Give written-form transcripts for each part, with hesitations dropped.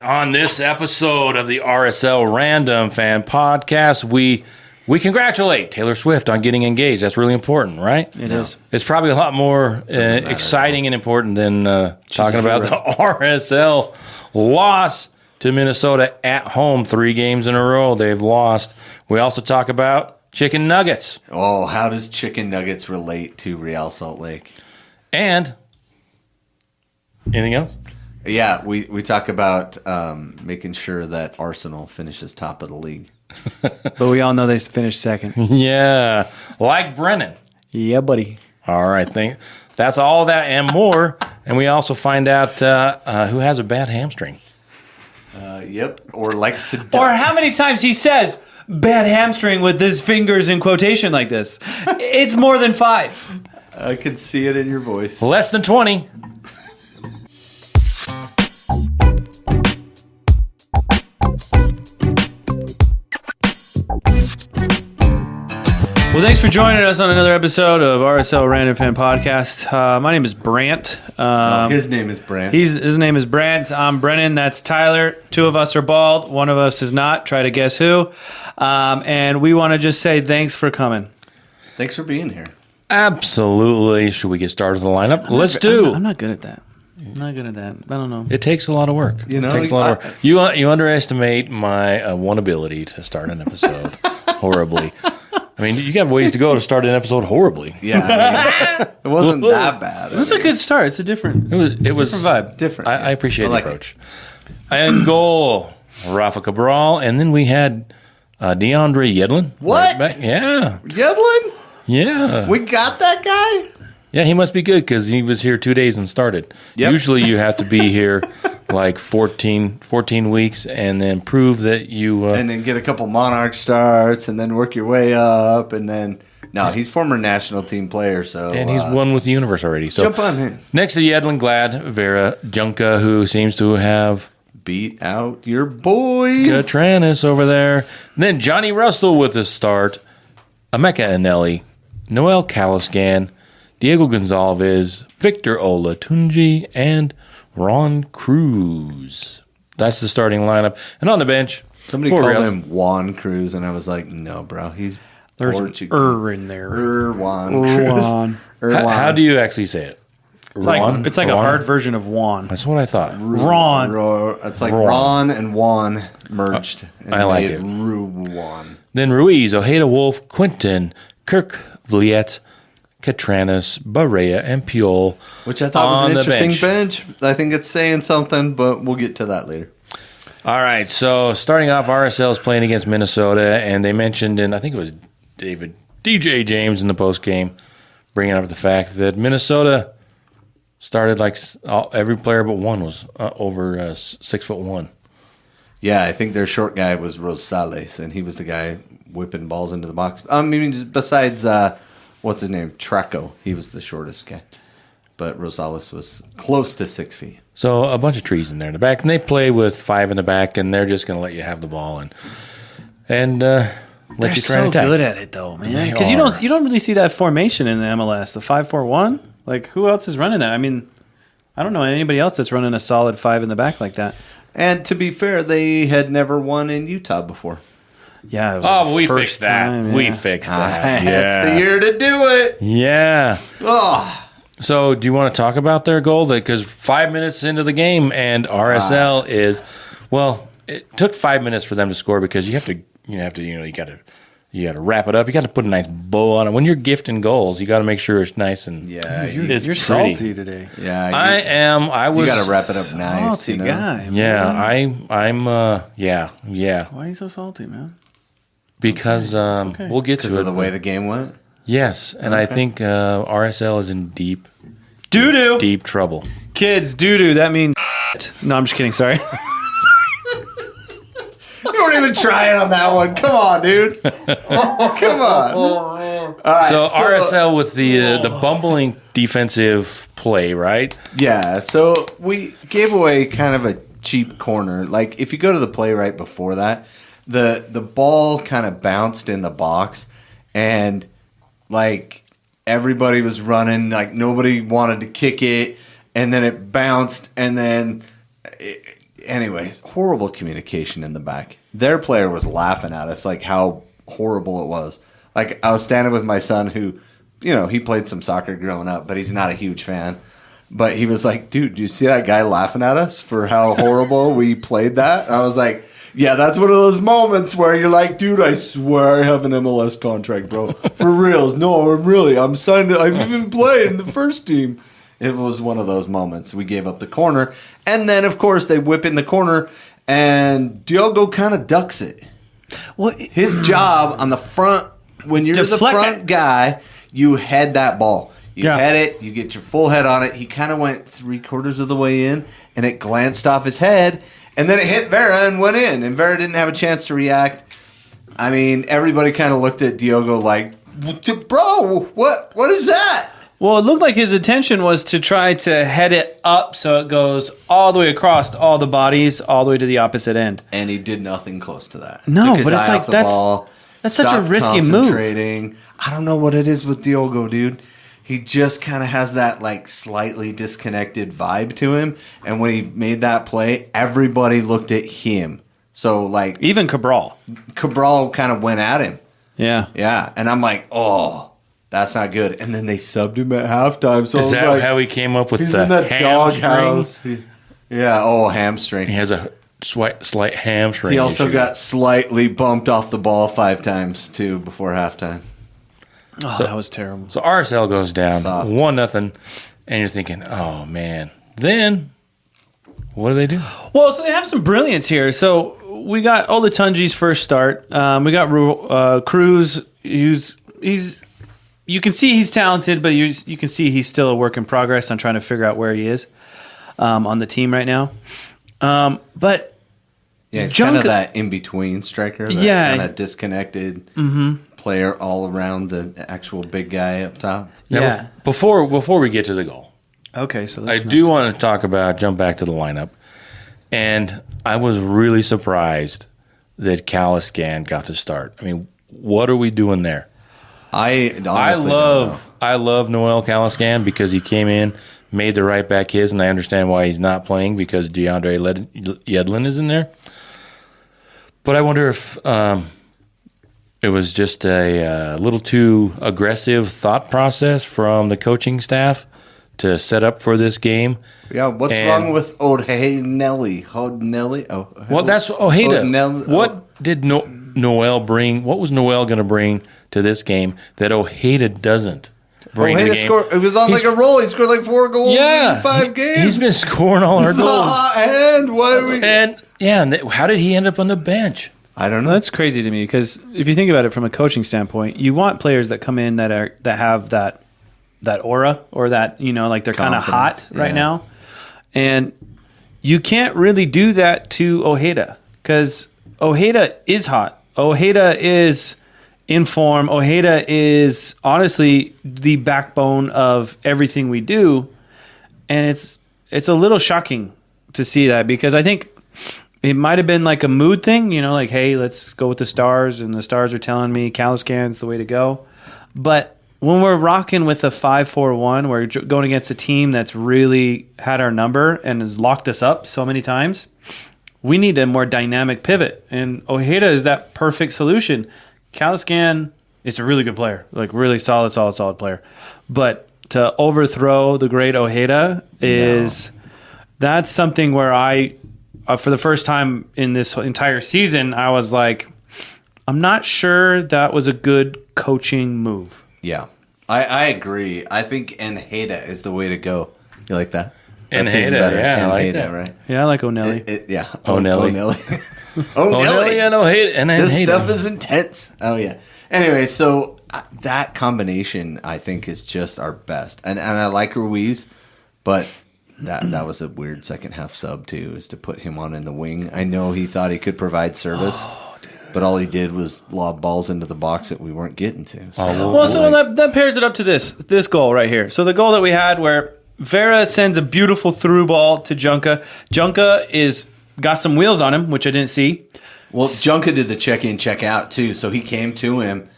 On this episode of the RSL Random Fan Podcast, we congratulate Taylor Swift on getting engaged. That's really important, right? It is. It's probably a lot more exciting and important than talking about the RSL loss to Minnesota at home. 3 games in a row they've lost. We also talk about chicken nuggets. Oh, how does chicken nuggets relate to Real Salt Lake? And anything else? Yeah, we talk about making sure that Arsenal finishes top of the league. But we all know they finished second. Yeah, like Brennan. Yeah, buddy. All right, that's all that and more. And we also find out who has a bad hamstring. Yep, or likes to Or how many times he says bad hamstring with his fingers in quotation like this. It's more than 5. I could see it in your voice. Less than 20. Well, thanks for joining us on another episode of RSL Random Fan Podcast. My name is Brandt. His name is Brandt. His name is Brandt. I'm Brennan. That's Tyler. 2 of us are bald. 1 of us is not. Try to guess who. And we want to just say thanks for coming. Thanks for being here. Absolutely. Should we get started with the lineup? Let's do. I'm not good at that. I don't know. It takes a lot of work. You know, it takes a lot of work. You underestimate my one ability to start an episode horribly. I mean, you got ways to go to start an episode horribly. Yeah, I mean, it wasn't that bad. That's a good start. It's a different. It was different vibe. Different. I appreciate the approach. And goal, Rafa Cabral, and then we had DeAndre Yedlin. What? Right back. Yeah. Yedlin? Yeah. We got that guy? Yeah, he must be good because he was here 2 days and started. Yep. Usually you have to be here like 14 weeks and then prove that you... and then get a couple Monarch starts and then work your way up and then... No, he's former national team player, so... And he's won with the universe already. So jump on him. Next to Yedlin, Glad, Vera, Junka, who seems to have... Beat out your boy. Katranis over there. And then Johnny Russell with the start. Emeka Anelli, Noel Caliscan, Diego Gonzalez, Victor Olatunji, and Ron Cruz. That's the starting lineup. And on the bench, somebody called him Juan Cruz, and I was like, no, bro, he's Portuguese. In there. Juan Cruz. How do you actually say it? It's like a hard version of Juan. That's what I thought. Ron. It's like Ron and Juan merged. I like it. Juan. Then Ruiz, Ojeda Wolf, Quinton, Kirk Vliet, Katranis, Barea, and Piol. Which I thought was an interesting bench. I think it's saying something, but we'll get to that later. All right, so starting off, RSL is playing against Minnesota, and they mentioned, and I think it was DJ James in the postgame, bringing up the fact that Minnesota started like every player but one was over 6'1". Yeah, I think their short guy was Rosales, and he was the guy whipping balls into the box. I mean, besides... what's his name? Traco. He was the shortest guy. But Rosales was close to 6 feet. So a bunch of trees in there in the back. And they play with 5 in the back, and they're just going to let you have the ball and let you try to attack. They're so good at it, though, man. Because you don't really see that formation in the MLS, the 5-4-1. Like, who else is running that? I mean, I don't know anybody else that's running a solid 5 in the back like that. And to be fair, they had never won in Utah before. Yeah. It was we fixed that. time, yeah. We fixed that. That's the year to do it. Yeah. Oh. So do you want to talk about their goal? Because 5 minutes into the game, and RSL is, well, it took 5 minutes for them to score because you got to wrap it up. You got to put a nice bow on it. When you're gifting goals, you got to make sure it's nice and you're salty today. Yeah, I am. You got to wrap it up nice. Salty guy. Yeah, I'm. Yeah. Why are you so salty, man? Because okay. We'll get to it. Because of the way the game went? Yes, and I think RSL is in deep trouble. Kids, doo-doo, that means No, I'm just kidding, sorry. You don't even try it on that one. Come on, dude. Come on. All right, so RSL with the bumbling defensive play, right? Yeah, so we gave away kind of a cheap corner. Like, if you go to the play right before that, the ball kind of bounced in the box, and like everybody was running, like nobody wanted to kick it, and then it bounced, and then anyways, horrible communication in the back. Their player was laughing at us, like how horrible it was. Like I was standing with my son who, he played some soccer growing up, but he's not a huge fan. But he was like, dude, do you see that guy laughing at us for how horrible we played that? And I was like, yeah, that's one of those moments where you're like, dude, I swear I have an MLS contract, bro. For reals. No, I'm signed. I've even played in the first team. It was one of those moments. We gave up the corner. And then, of course, they whip in the corner, and Diogo kind of ducks it. Well, his job on the front, when you're the front guy, you head that ball. You head it, you get your full head on it. He kind of went 3/4 of the way in, and it glanced off his head. And then it hit Vera and went in, and Vera didn't have a chance to react. I mean, everybody kind of looked at Diogo like, bro, what is that? Well, it looked like his intention was to try to head it up so it goes all the way across all the bodies, all the way to the opposite end. And he did nothing close to that. No, but it's like that's such a risky move. I don't know what it is with Diogo, dude. He just kind of has that like slightly disconnected vibe to him. And when he made that play, everybody looked at him. So like even Cabral kind of went at him. Yeah. Yeah. And I'm like, oh, that's not good. And then they subbed him at halftime. So is that like, how he came up with he's the in that doghouse? Yeah. Oh, hamstring. He has a slight hamstring. He also issue. got slightly bumped off the ball 5 times too before halftime. Oh, that was terrible. So RSL goes down Soft. 1-0, and you're thinking, oh man. Then what do they do? Well, so they have some brilliance here. So we got Olatunji's first start. We got Cruz. He's you can see he's talented, but you can see he's still a work in progress on trying to figure out where he is on the team right now. But yeah, he's kind of that in between striker. That kind of disconnected. Player all around the actual big guy up top. Now, before we get to the goal, okay. So I do want to talk about jump back to the lineup, and I was really surprised that Calascan got to start. I mean, what are we doing there? I love Noel Calascan because he came in, made the right back his, and I understand why he's not playing because DeAndre Yedlin is in there. But I wonder if it was just a little too aggressive thought process from the coaching staff to set up for this game. Yeah, what's wrong with O'Hanelli? Well, that's Ojeda. What did Noel bring? What was Noel going to bring to this game that Ojeda doesn't bring to the game? It was on like a roll. He scored like 4 goals in 5 games. He's been scoring all our goals. And how did he end up on the bench? I don't know. That's crazy to me because if you think about it from a coaching standpoint, you want players that come in that have that aura or that like they're kind of hot right now, and you can't really do that to Ojeda because Ojeda is hot. Ojeda is in form. Ojeda is honestly the backbone of everything we do, and it's a little shocking to see that because I think. It might have been like a mood thing, like, hey, let's go with the Stars, and the Stars are telling me Calascan's the way to go. But when we're rocking with a 5-4-1, we're going against a team that's really had our number and has locked us up so many times, we need a more dynamic pivot. And Ojeda is that perfect solution. Calascan is a really good player, like really solid player. But to overthrow the great Ojeda that's something where for the first time in this entire season, I was like, I'm not sure that was a good coaching move. Yeah, I agree. I think Ojeda is the way to go. You like that? Ojeda, yeah, I like that. Right? Yeah, I like O'Nelly. Yeah, O'Nelly. O'Nelly and Ojeda. And this stuff is intense. Oh, yeah. Anyway, so that combination, I think, is just our best. And I like Ruiz, but... That was a weird second half sub too, is to put him on in the wing. I know he thought he could provide service, but all he did was lob balls into the box that we weren't getting to. So. So that pairs it up to this goal right here. So the goal that we had where Vera sends a beautiful through ball to Junka. Junka got some wheels on him, which I didn't see. Well, Junka did the check-in, check-out too, so he came to him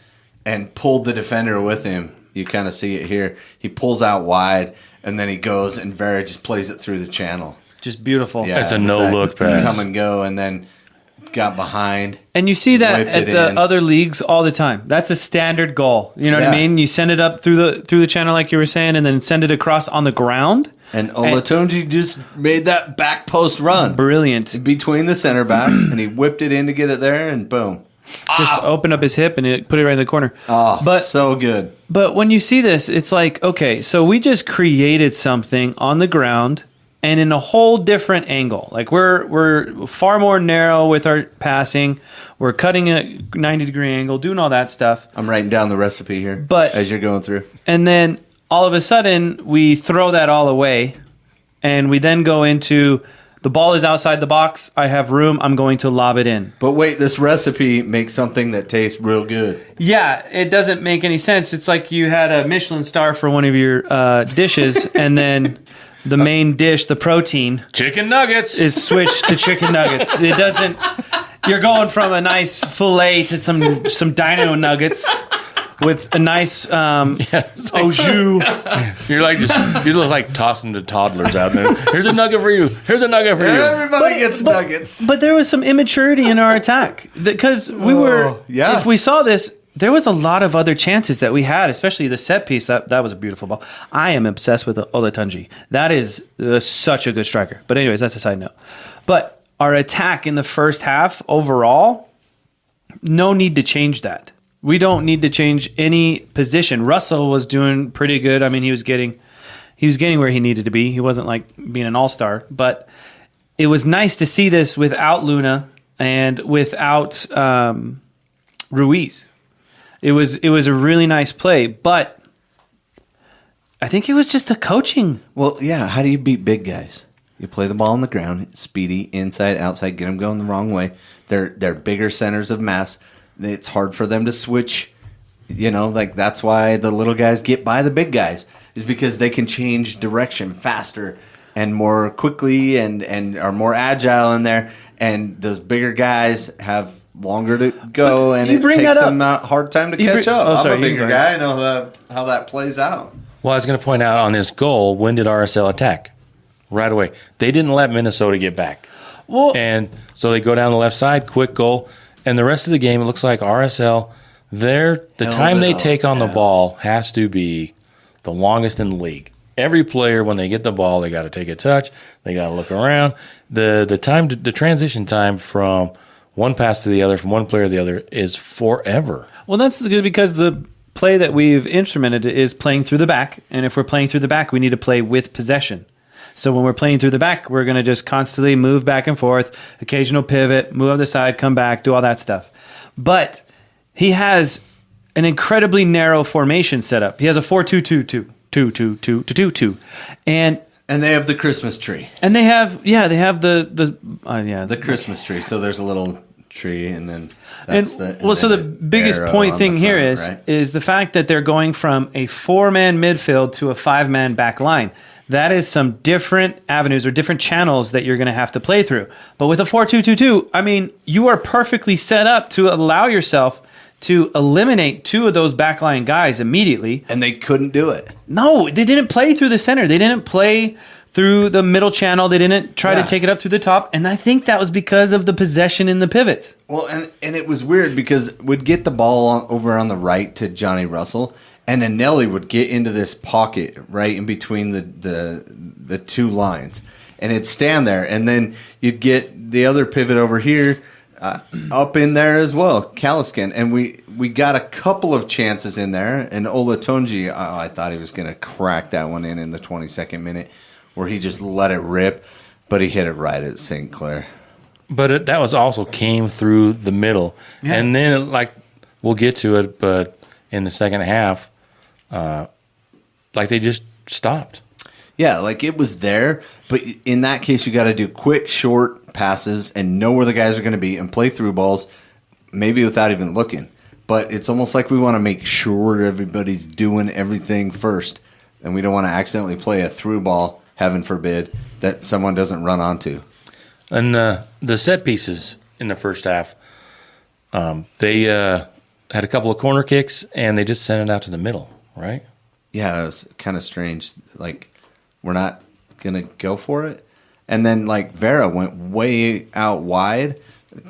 and pulled the defender with him. You kind of see it here. He pulls out wide. And then he goes, and Vera just plays it through the channel. Just beautiful. Yeah, It's a it was no-look that pass. Come and go, and then got behind. And you see that Wiped at it the in. other leagues all the time. That's a standard goal. You know what I Yeah. mean? You send it up through the channel like you were saying, and then send it across on the ground. And Olatunji just made that back post run. Brilliant. Between the center backs, and he whipped it in to get it there, and boom. Just opened up his hip and put it right in the corner. Oh, But so good. But when you see this, it's like, okay, so we just created something on the ground and in a whole different angle. Like we're far more narrow with our passing. We're cutting a 90-degree angle, doing all that stuff. I'm writing down the recipe here But- as you're going through. And then all of a sudden, we throw that all away, and we then go into the ball is outside the box. I have room. I'm going to lob it in. But wait, this recipe makes something that tastes real good. Yeah, it doesn't make any sense. It's like you had a Michelin star for one of your dishes, and then the main dish, the protein, Chicken nuggets. is switched to chicken nuggets. It doesn't. You're going from a nice fillet to some dino nuggets with a nice au jus. You look like tossing the toddlers out there. Here's a nugget for you. Here's a nugget for you. Everybody gets nuggets. But there was some immaturity in our attack because we were. yeah. If we saw this, there was a lot of other chances that we had, especially the set piece. That was a beautiful ball. I am obsessed with Olatunji. That is such a good striker. But anyways, that's a side note. But our attack in the first half overall, no need to change that. We don't need to change any position. Russell was doing pretty good. I mean, he was getting where he needed to be. He wasn't like being an all-star, but it was nice to see this without Luna and without Ruiz. It was a really nice play, but I think it was just the coaching. Well, yeah, how do you beat big guys? You play the ball on the ground, speedy, inside, outside, get them going the wrong way. They're bigger centers of mass. It's hard for them to switch. Like that's why the little guys get by the big guys, is because they can change direction faster and more quickly and are more agile in there. And those bigger guys have longer to go, and it takes them a hard time to catch up. I'm a bigger guy. I know how that plays out. Well, I was going to point out on this goal, when did RSL attack? Right away. They didn't let Minnesota get back. Well, And so they go down the left side, quick goal. And the rest of the game, it looks like RSL, the time they take on the ball has to be the longest in the league. Every player, when they get the ball, they got to take a touch. They got to look around. The transition time from one pass to the other, from one player to the other, is forever. well, that's good because the play that we've instrumented is playing through the back, and if we're playing through the back, we need to play with possession. So when we're playing through the back, we're going to just constantly move back and forth, occasional pivot, move up the side, come back, do all that stuff. But he has an incredibly narrow formation set up. He has a 4-2-2-2, 2-2-2-2-2-2, and they have the Christmas tree. And they have the Christmas tree. So there's a little tree, and then that's so the biggest point thing here is the fact that they're going from a 4-man midfield to a 5-man back line. That is some different avenues or different channels that you're going to have to play through. But with a 4-2-2-2, I mean, you are perfectly set up to allow yourself to eliminate 2 of those backline guys immediately. And they couldn't do it. No, they didn't play through the center. They didn't play through the middle channel. They didn't try to take it up through the top. And I think that was because of the possession in the pivots. Well, and it was weird because we'd get the ball over on the right to Johnny Russell, and then Nelly would get into this pocket right in between the 2 lines. And it'd stand there. And then you'd get the other pivot over here up in there as well, Caliscan. And we got a couple of chances in there. And Olatunji, I thought he was going to crack that one in the 22nd minute, where he just let it rip. But he hit it right at St. Clair. But that was also came through the middle. Yeah. And then, we'll get to it, but in the second half, they just stopped. Yeah, it was there, but in that case, you got to do quick, short passes and know where the guys are going to be and play through balls, maybe without even looking. But it's almost like we want to make sure everybody's doing everything first, and we don't want to accidentally play a through ball, heaven forbid, that someone doesn't run onto. And the set pieces in the first half, they had a couple of corner kicks, and they just sent it out to the middle, right? Yeah, it was kind of strange. We're not going to go for it. And then, like, Vera went way out wide.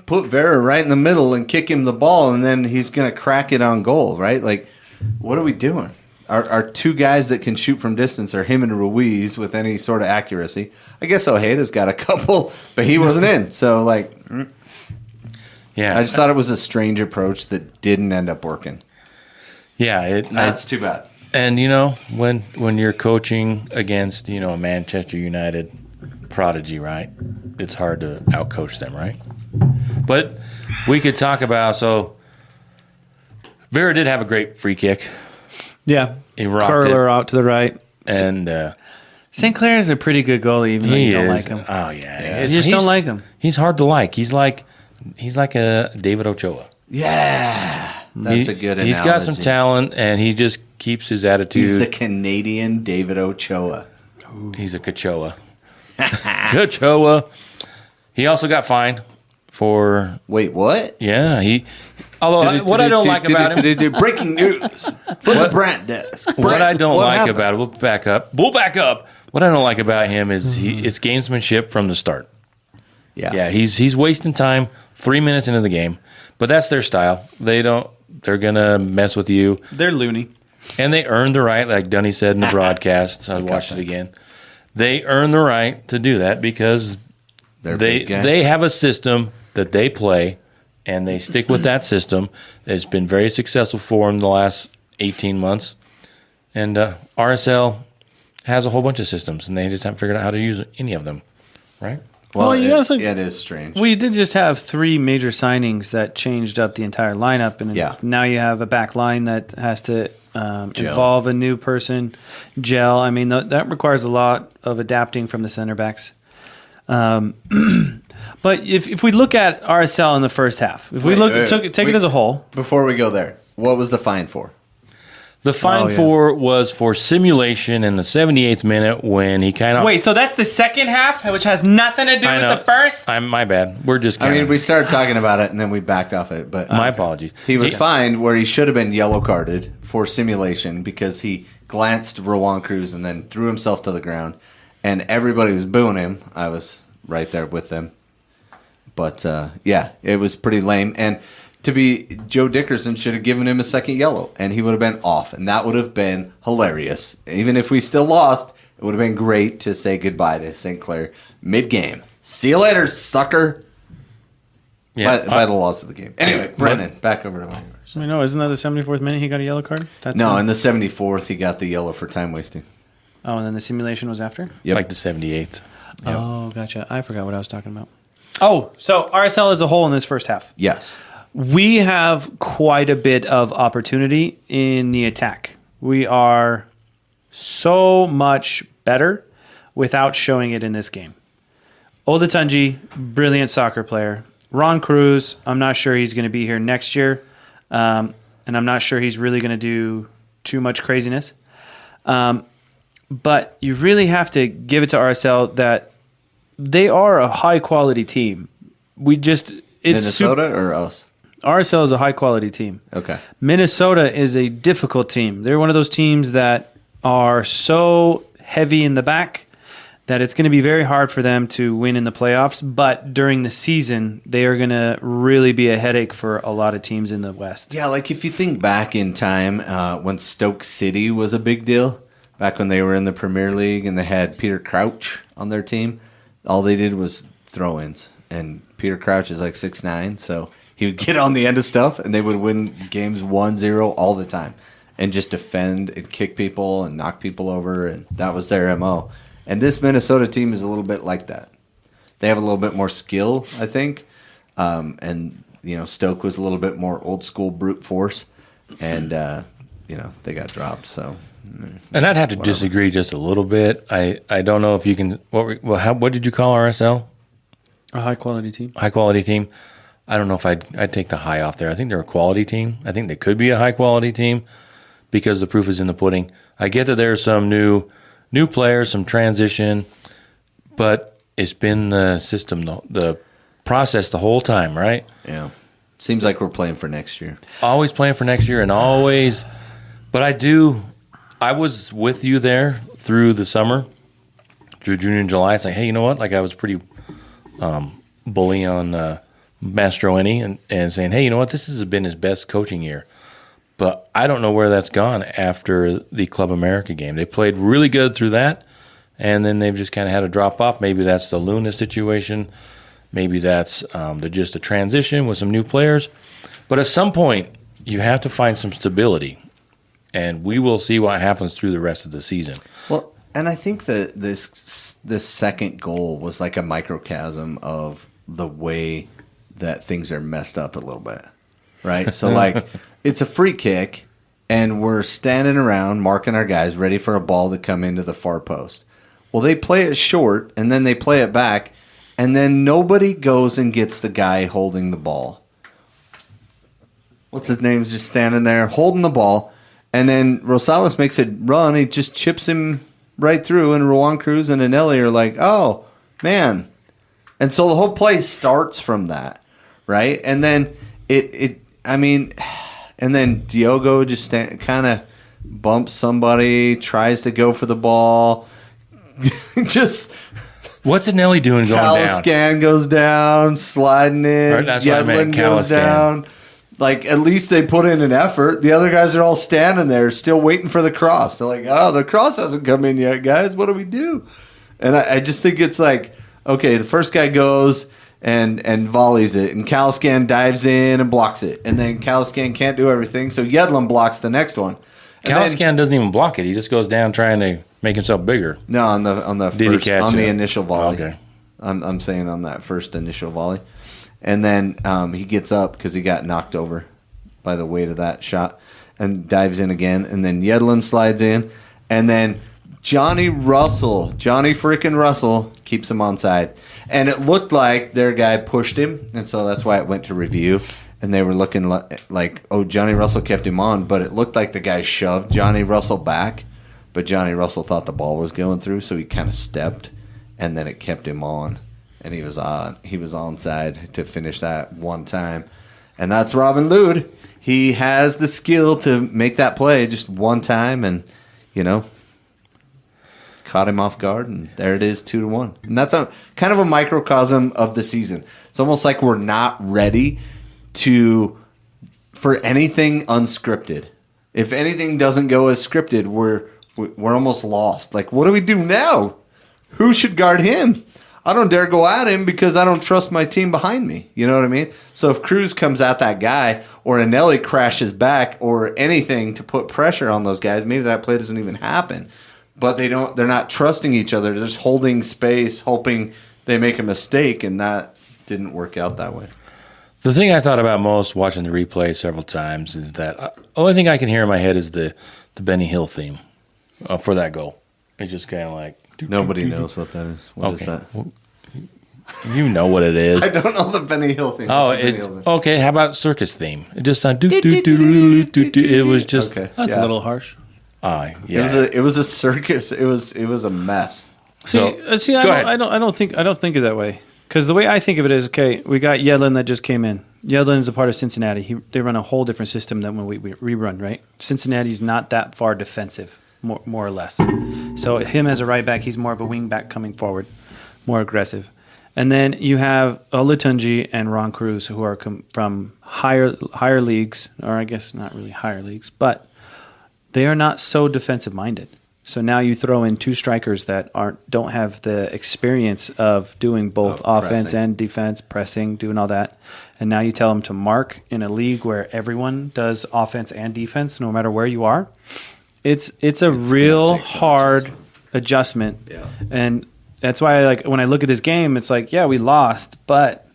Put Vera right in the middle and kick him the ball, and then he's going to crack it on goal, right? Like, what are we doing? Our two guys that can shoot from distance are him and Ruiz with any sort of accuracy. I guess Ojeda's got a couple, but he wasn't in. So, like, yeah, I just thought it was a strange approach that didn't end up working. Yeah, That's too bad. And, you know, when you're coaching against, you know, a Manchester United prodigy, right, it's hard to outcoach them, right? But we could talk about, so Vera did have a great free kick. Yeah. He rocked curler it. Out to the right. And St. Clair is a pretty good goalie, even though you don't like him. Oh, yeah. You just don't like him. He's hard to like. He's like a David Ochoa. Yeah. That's a good analogy. He's got some talent, and he just keeps his attitude. He's the Canadian David Ochoa. Ooh. He's a Cachoa. Cachoa. He also got fined for... Wait, what? Yeah, Although, what I don't like about him... Breaking news from the Brandt desk. What I don't like about it... We'll back up. What I don't like about him is it's gamesmanship from the start. Yeah, he's wasting time 3 minutes into the game. But that's their style. They're going to mess with you. They're loony. And they earned the right, like Dunny said in the broadcast. So I watched it again. They earn the right to do that because they have a system that they play, and they stick with that system. It's been very successful for them the last 18 months. And RSL has a whole bunch of systems, and they just haven't figured out how to use any of them, right? Well, it is strange. We did just have 3 major signings that changed up the entire lineup, and now you have a back line that has to involve a new person, gel. I mean, that requires a lot of adapting from the center backs. But if we look at RSL in the first half, if we take it as a whole. Before we go there, what was the fine for? The fine was for simulation in the 78th minute when he kind of... Wait, so that's the second half, which has nothing to do with the first? My bad. We're just kind of... we started talking about it, and then we backed off it. But my apologies. He was fined where he should have been yellow carded for simulation because he glanced Rowan Cruz and then threw himself to the ground. And everybody was booing him. I was right there with them. But, it was pretty lame. And... Joe Dickerson should have given him a second yellow, and he would have been off, and that would have been hilarious. Even if we still lost, it would have been great to say goodbye to St. Clair mid-game. See you later, sucker. Yeah, by the laws of the game. Anyway, Brennan, back over to my yours. No, isn't that the 74th minute he got a yellow card? In the 74th he got the yellow for time wasting. Oh, and then the simulation was after? Yep. Like the 78th. Yep. Oh, gotcha. I forgot what I was talking about. Oh, so RSL as a whole in this first half. Yes. We have quite a bit of opportunity in the attack. We are so much better without showing it in this game. Olatunji, brilliant soccer player. Ron Cruz, I'm not sure he's going to be here next year, and I'm not sure he's really going to do too much craziness. But you really have to give it to RSL that they are a high-quality team. Minnesota or us? RSL is a high-quality team. Okay. Minnesota is a difficult team. They're one of those teams that are so heavy in the back that it's going to be very hard for them to win in the playoffs. But during the season, they are going to really be a headache for a lot of teams in the West. Yeah, like if you think back in time when Stoke City was a big deal, back when they were in the Premier League and they had Peter Crouch on their team, all they did was throw-ins. And Peter Crouch is like 6'9", so... he would get on the end of stuff, and they would win games 1-0 all the time and just defend and kick people and knock people over, and that was their MO. And this Minnesota team is a little bit like that. They have a little bit more skill, I think, and Stoke was a little bit more old-school brute force, and they got dropped. So, and I'd have to disagree just a little bit. I don't know if you can. What did you call RSL? A high-quality team. High-quality team. I don't know if I'd take the high off there. I think they're a quality team. I think they could be a high-quality team because the proof is in the pudding. I get that there's some new players, some transition, but it's been the system, the process the whole time, right? Yeah. Seems like we're playing for next year. Always playing for next year and always. But I was with you there through the summer June and July. It's like, hey, you know what? Like I was pretty bully on Mastroeni and saying, hey, you know what? This has been his best coaching year. But I don't know where that's gone after the Club America game. They played really good through that, and then they've just kind of had a drop off. Maybe that's the Luna situation. Maybe that's just a transition with some new players. But at some point, you have to find some stability, and we will see what happens through the rest of the season. Well, and I think that this second goal was like a microcosm of the way that things are messed up a little bit, right? So, like, it's a free kick, and we're standing around marking our guys ready for a ball to come into the far post. Well, they play it short, and then they play it back, and then nobody goes and gets the guy holding the ball. What's his name's just standing there holding the ball, and then Rosales makes a run. He just chips him right through, and Juan Cruz and Anelli are like, oh, man. And so the whole play starts from that, right? And then and then Diogo just kind of bumps somebody, tries to go for the ball. Just what's Anelli doing going down? Calascan goes down, sliding in. Right, that's what I meant, Yedlin goes Calascan. down. Like, at least they put in an effort. The other guys are all standing there still waiting for the cross. They're like, oh, the cross hasn't come in yet, guys. What do we do? And I just think it's like, okay, the first guy goes and volleys it, and Calascan dives in and blocks it. And then Calascan can't do everything, so Yedlin blocks the next one. Calascan doesn't even block it. He just goes down trying to make himself bigger. No, on the Did he catch it? initial volley. Okay. I'm saying on that first initial volley. And then he gets up because he got knocked over by the weight of that shot and dives in again. And then Yedlin slides in. And then Johnny freaking Russell keeps him onside. And it looked like their guy pushed him. And so that's why it went to review. And they were looking like, oh, Johnny Russell kept him on. But it looked like the guy shoved Johnny Russell back. But Johnny Russell thought the ball was going through, so he kind of stepped. And then it kept him on. And he was onside to finish that one time. And that's Robin Lod. He has the skill to make that play just one time and, caught him off guard, and there it is, 2-1. And that's kind of a microcosm of the season. It's almost like we're not ready for anything unscripted. If anything doesn't go as scripted, we're almost lost. Like, what do we do now? Who should guard him? I don't dare go at him because I don't trust my team behind me. You know what I mean? So if Cruz comes at that guy or Anelli crashes back or anything to put pressure on those guys, maybe that play doesn't even happen. But they're not trusting each other. They're just holding space, hoping they make a mistake, and that didn't work out that way. The thing I thought about most watching the replay several times is that the only thing I can hear in my head is the Benny Hill theme for that goal. It's just kind of like... Nobody knows what that is. What is that? Well, you know what it is. I don't know the Benny Hill theme. Oh, okay. How about circus theme? It just sounded it was just that's a little harsh. Yeah. It was a circus. It was a mess. See, I don't think of it that way. Because the way I think of it is, okay, we got Yedlin that just came in. Yedlin is a part of Cincinnati. They run a whole different system than when we run, right? Cincinnati's not that far defensive, more or less. So him as a right back, he's more of a wing back coming forward, more aggressive. And then you have Olatunji and Ron Cruz, who are from higher leagues, or I guess not really higher leagues, but they are not so defensive minded. So now you throw in two strikers that don't have the experience of doing both offense and defense, pressing, doing all that. And now you tell them to mark in a league where everyone does offense and defense, no matter where you are. It's a real hard adjustment. Yeah. And that's why when I look at this game, it's like, yeah, we lost, but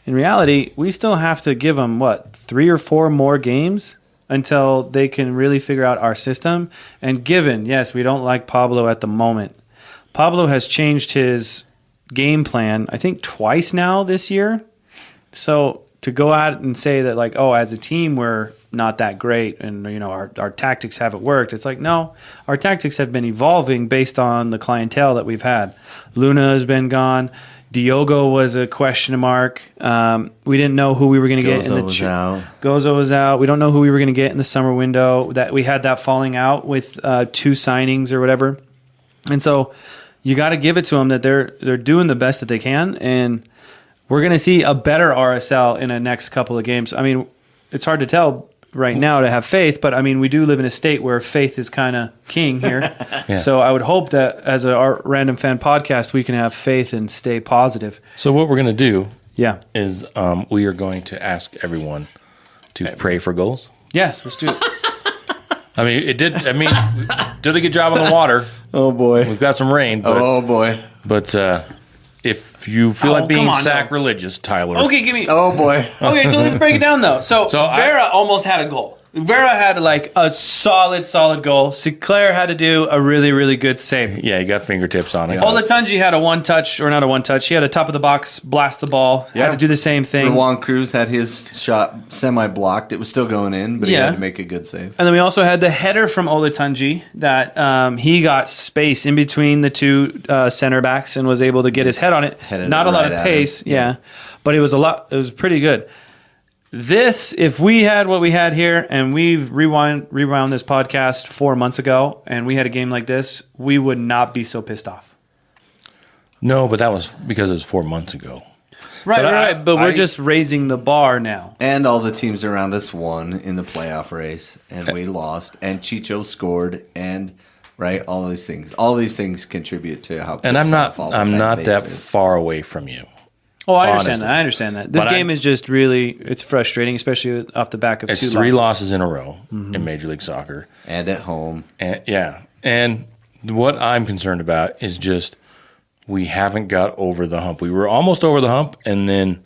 in reality, we still have to give them 3 or 4 more games until they can really figure out our system. And given, yes, we don't like Pablo at the moment. Pablo has changed his game plan, I think, twice now this year. So to go out and say that, as a team, we're not that great and, our tactics haven't worked. It's like, no, our tactics have been evolving based on the clientele that we've had. Luna has been gone. Diogo was a question mark. We didn't know who we were going to get. Gozo was out. We don't know who we were going to get in the summer window. That we had that falling out with 2 signings or whatever. And so you got to give it to them that they're doing the best that they can, and we're going to see a better RSL in the next couple of games. I mean, it's hard to tell right now to have faith, but I mean, we do live in a state where faith is kind of king here. Yeah. So I would hope that as our Random Fan podcast, we can have faith and stay positive. So what we're going to do Yeah. is we are going to ask everyone to pray for goals. Yes, let's do it. I mean, did a good job on the water. Oh boy. We've got some rain, but, Oh boy. if you feel like being come on, sacrilegious, Tyler. Okay, give me. Oh boy. Okay, so let's break it down though. So Vera almost had a goal. Vera had like a solid goal. Sinclair had to do a really, really good save. Yeah, you got fingertips on it. Olatunji had a one-touch, or not a one-touch. He had a top of the box, blast the ball. Yeah. Had to do the same thing. Juan Cruz had his shot semi-blocked. It was still going in, but he had to make a good save. And then we also had the header from Olatunji that he got space in between the two center backs and was able to get his head on it. Not a lot of pace, yeah. But it was It was pretty good. This, if we had what we had here and we've rewound this podcast 4 months ago and we had a game like this, we would not be so pissed off. No, but that was because it was 4 months ago. Right. But we're just raising the bar now. And all the teams around us won in the playoff race, and we lost, and Chicho scored, and all these things. All these things contribute to how. And I'm not that far away from you. Oh, I honestly. understand that. This game is just really, it's frustrating, especially off the back of it's 2 three losses in a row in Major League Soccer. And at home. And what I'm concerned about is just we haven't got over the hump. We were almost over the hump, and then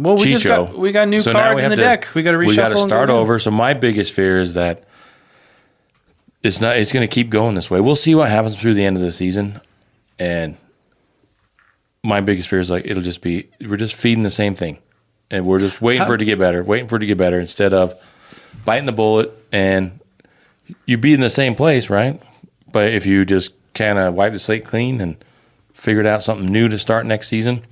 Chicho. we got new cards in the deck. We got to reshuffle. We got to start over. So my biggest fear is that it's going to keep going this way. We'll see what happens through the end of the season, and my biggest fear is we're just feeding the same thing, and we're just waiting for it to get better, instead of biting the bullet. And you'd be in the same place, right? But if you just kind of wipe the slate clean and figured out something new to start next season,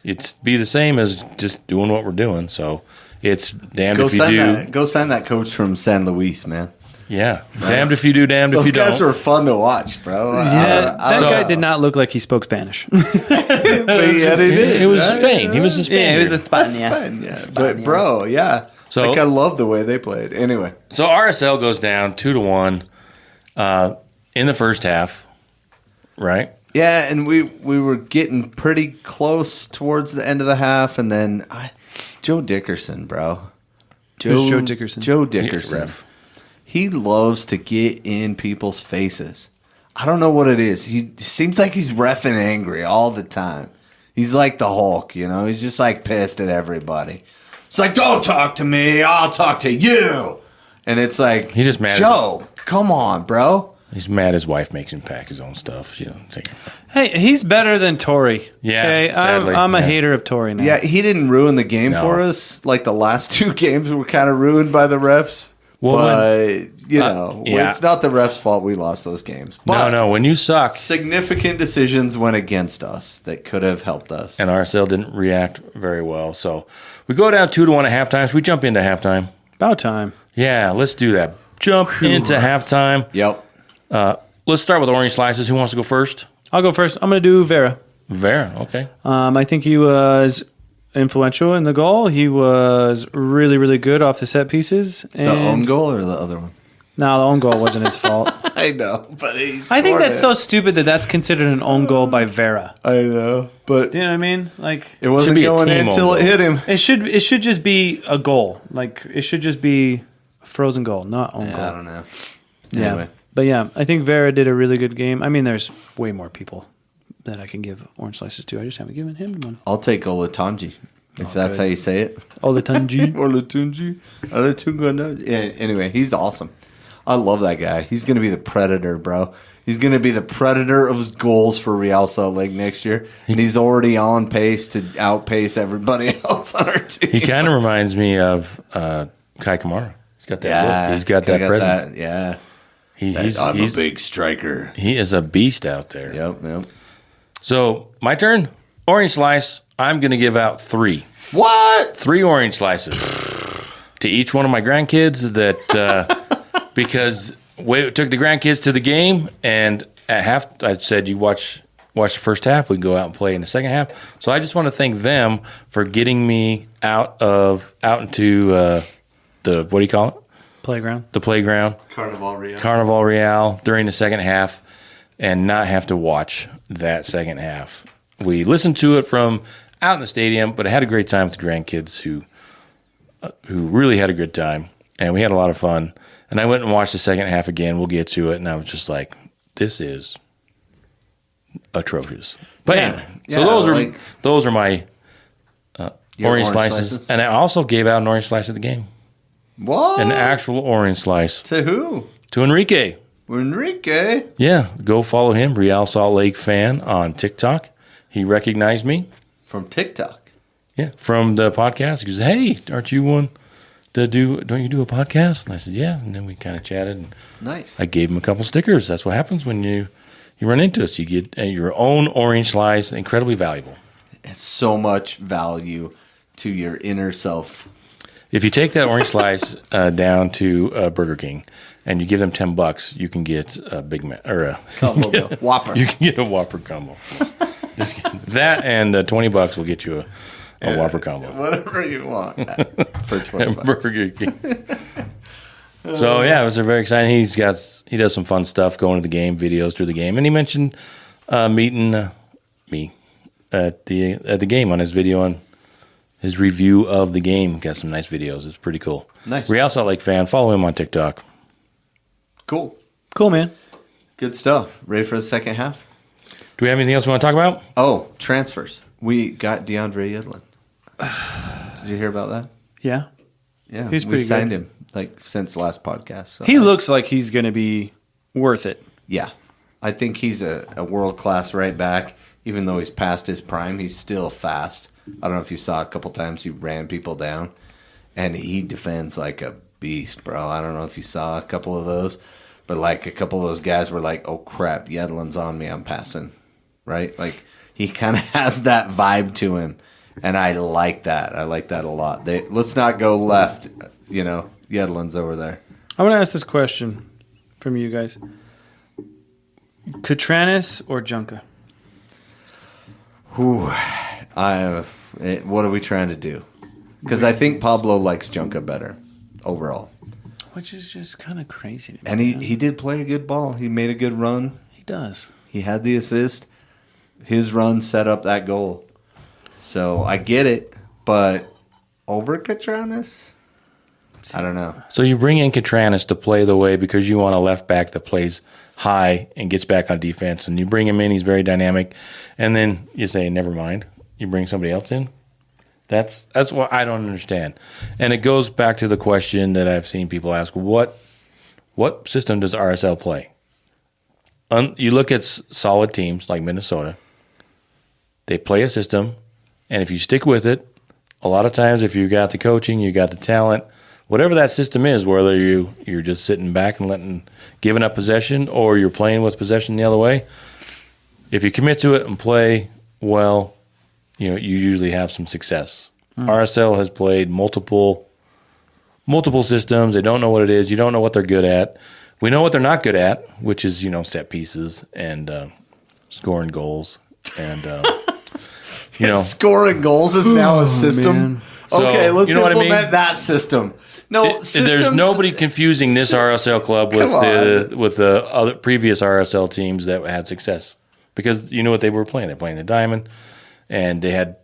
it's be the same as just doing what we're doing. So it's damned if you do. Go sign that coach from San Luis, man. Yeah, damned if you do, damned if you don't. Those guys were fun to watch, bro. Yeah, that guy did not look like he spoke Spanish. But yeah, they did. It was Spain. He was a Spaniard. Yeah, he was a Spaniard. Yeah. But bro, yeah. So I love the way they played. Anyway, so RSL goes down 2-1 in the first half, right? Yeah, and we were getting pretty close towards the end of the half, and then Joe Dickerson, bro. Who's Joe Dickerson? Joe Dickerson. Ref. He loves to get in people's faces. I don't know what it is. He seems like he's reffing angry all the time. He's like the Hulk, He's just pissed at everybody. It's like, don't talk to me. I'll talk to you. And it's like, he's just mad. Joe, come on, bro. He's mad his wife makes him pack his own stuff. Hey, he's better than Torrey. Yeah, okay? sadly. I'm a hater of Torrey now. Yeah, he didn't ruin the game for us. The last 2 games were kind of ruined by the refs. Well, it's not the refs' fault we lost those games. But no, when you suck. Significant decisions went against us that could have helped us. And RSL didn't react very well. So we go down 2-1 at halftime. So we jump into halftime. About time. Yeah, let's do that. Jump into halftime. Yep. Let's start with orange slices. Who wants to go first? I'll go first. I'm going to do Vera. Vera, okay. I think he was influential in the goal. He was really, really good off the set pieces. The own goal or the other one? No, the own goal wasn't his fault. I know, but I think that's so stupid that's considered an own goal by Vera. I know, but do you know what I mean? It wasn't going in until it hit him. It should just be a goal. It should just be a frozen goal, not own goal. I don't know. Anyway. Yeah, but yeah, I think Vera did a really good game. I mean, there's way more people that I can give orange slices to. I just haven't given him one. I'll take Olatunji, if that's how you say it. Olatunji. Yeah, anyway, he's awesome. I love that guy. He's going to be the predator, bro. He's going to be the predator of his goals for Real Salt Lake next year. And he's already on pace to outpace everybody else on our team. He kind of reminds me of Kai Kamara. He's got that look. He's got that presence. I'm a big striker. He is a beast out there. Yep. So, my turn. Orange slice. I'm going to give out 3. What? 3 orange slices to each one of my grandkids that... because we took the grandkids to the game, and at half, I said you watch the first half. We can go out and play in the second half. So I just want to thank them for getting me out into the what do you call it? Playground. The playground. Carnival Real during the second half, and not have to watch that second half. We listened to it from out in the stadium, but I had a great time with the grandkids who really had a good time, and we had a lot of fun. And I went and watched the second half again. We'll get to it, and I was just like, this is atrocious. But anyway, so those are my orange slices. And I also gave out an orange slice at the game. What? An actual orange slice. To who? To Enrique. Enrique? Yeah, go follow him, Real Salt Lake fan on TikTok. He recognized me. From TikTok? Yeah, from the podcast. He goes, hey, aren't you one to don't you do a podcast? And I said, yeah. And then we kind of chatted. And nice. I gave him a couple stickers. That's what happens when you run into us. You get your own orange slice, incredibly valuable. It's so much value to your inner self. If you take that orange slice down to Burger King and you give them $10, you can get a Big Mac or a Whopper. You can get a Whopper combo. Just kidding. That and $20 will get you a Whopper combo. Whatever you want for $20. Burger King. So yeah, it was very exciting. He does some fun stuff, going to the game, videos through the game, and he mentioned meeting me at the game on his video on his review of the game. Got some nice videos. It's pretty cool. Nice. Real Salt Lake fan. Follow him on TikTok. Cool, man. Good stuff. Ready for the second half? Do we have anything else we want to talk about? Oh, transfers. We got DeAndre Yedlin. Did you hear about that? Yeah. Yeah, He's pretty we signed good. him since the last podcast. So He looks like he's going to be worth it. Yeah, I think he's a world class right back. Even though he's past his prime, he's still fast. I don't know if you saw a couple times he ran people down, and he defends like a beast, bro. I don't know if you saw a couple of those, but like a couple of those guys were like, "Oh crap, Yedlin's on me, I'm passing." Right? Like he kind of has that vibe to him, and I like that. I like that a lot. Let's not go left. Yedlin's over there. I want to ask this question from you guys: Catranis or Junka? What are we trying to do? Because I think Pablo likes Junka better overall. Which is just kind of crazy to me. And he did play a good ball. He made a good run. He does. He had the assist. His run set up that goal. So I get it, but over Catranis? I don't know. So you bring in Catranis to play the way because you want a left back that plays high and gets back on defense, and you bring him in, he's very dynamic, and then you say, never mind, you bring somebody else in? That's what I don't understand. And it goes back to the question that I've seen people ask, what system does RSL play? You look at solid teams like Minnesota, they play a system, and if you stick with it, a lot of times if you got the coaching, you got the talent, whatever that system is, whether you're just sitting back and giving up possession or you're playing with possession the other way, if you commit to it and play well, you usually have some success. RSL has played multiple systems. They don't know what it is. You don't know what they're good at. We know what they're not good at, which is set pieces and scoring goals. And scoring goals is now a system. Man. Okay, So, let's you know what I implement mean? that system. No, there's nobody confusing this RSL club with the other previous RSL teams that had success, because you know what they were playing. They're playing the Diamond, and they had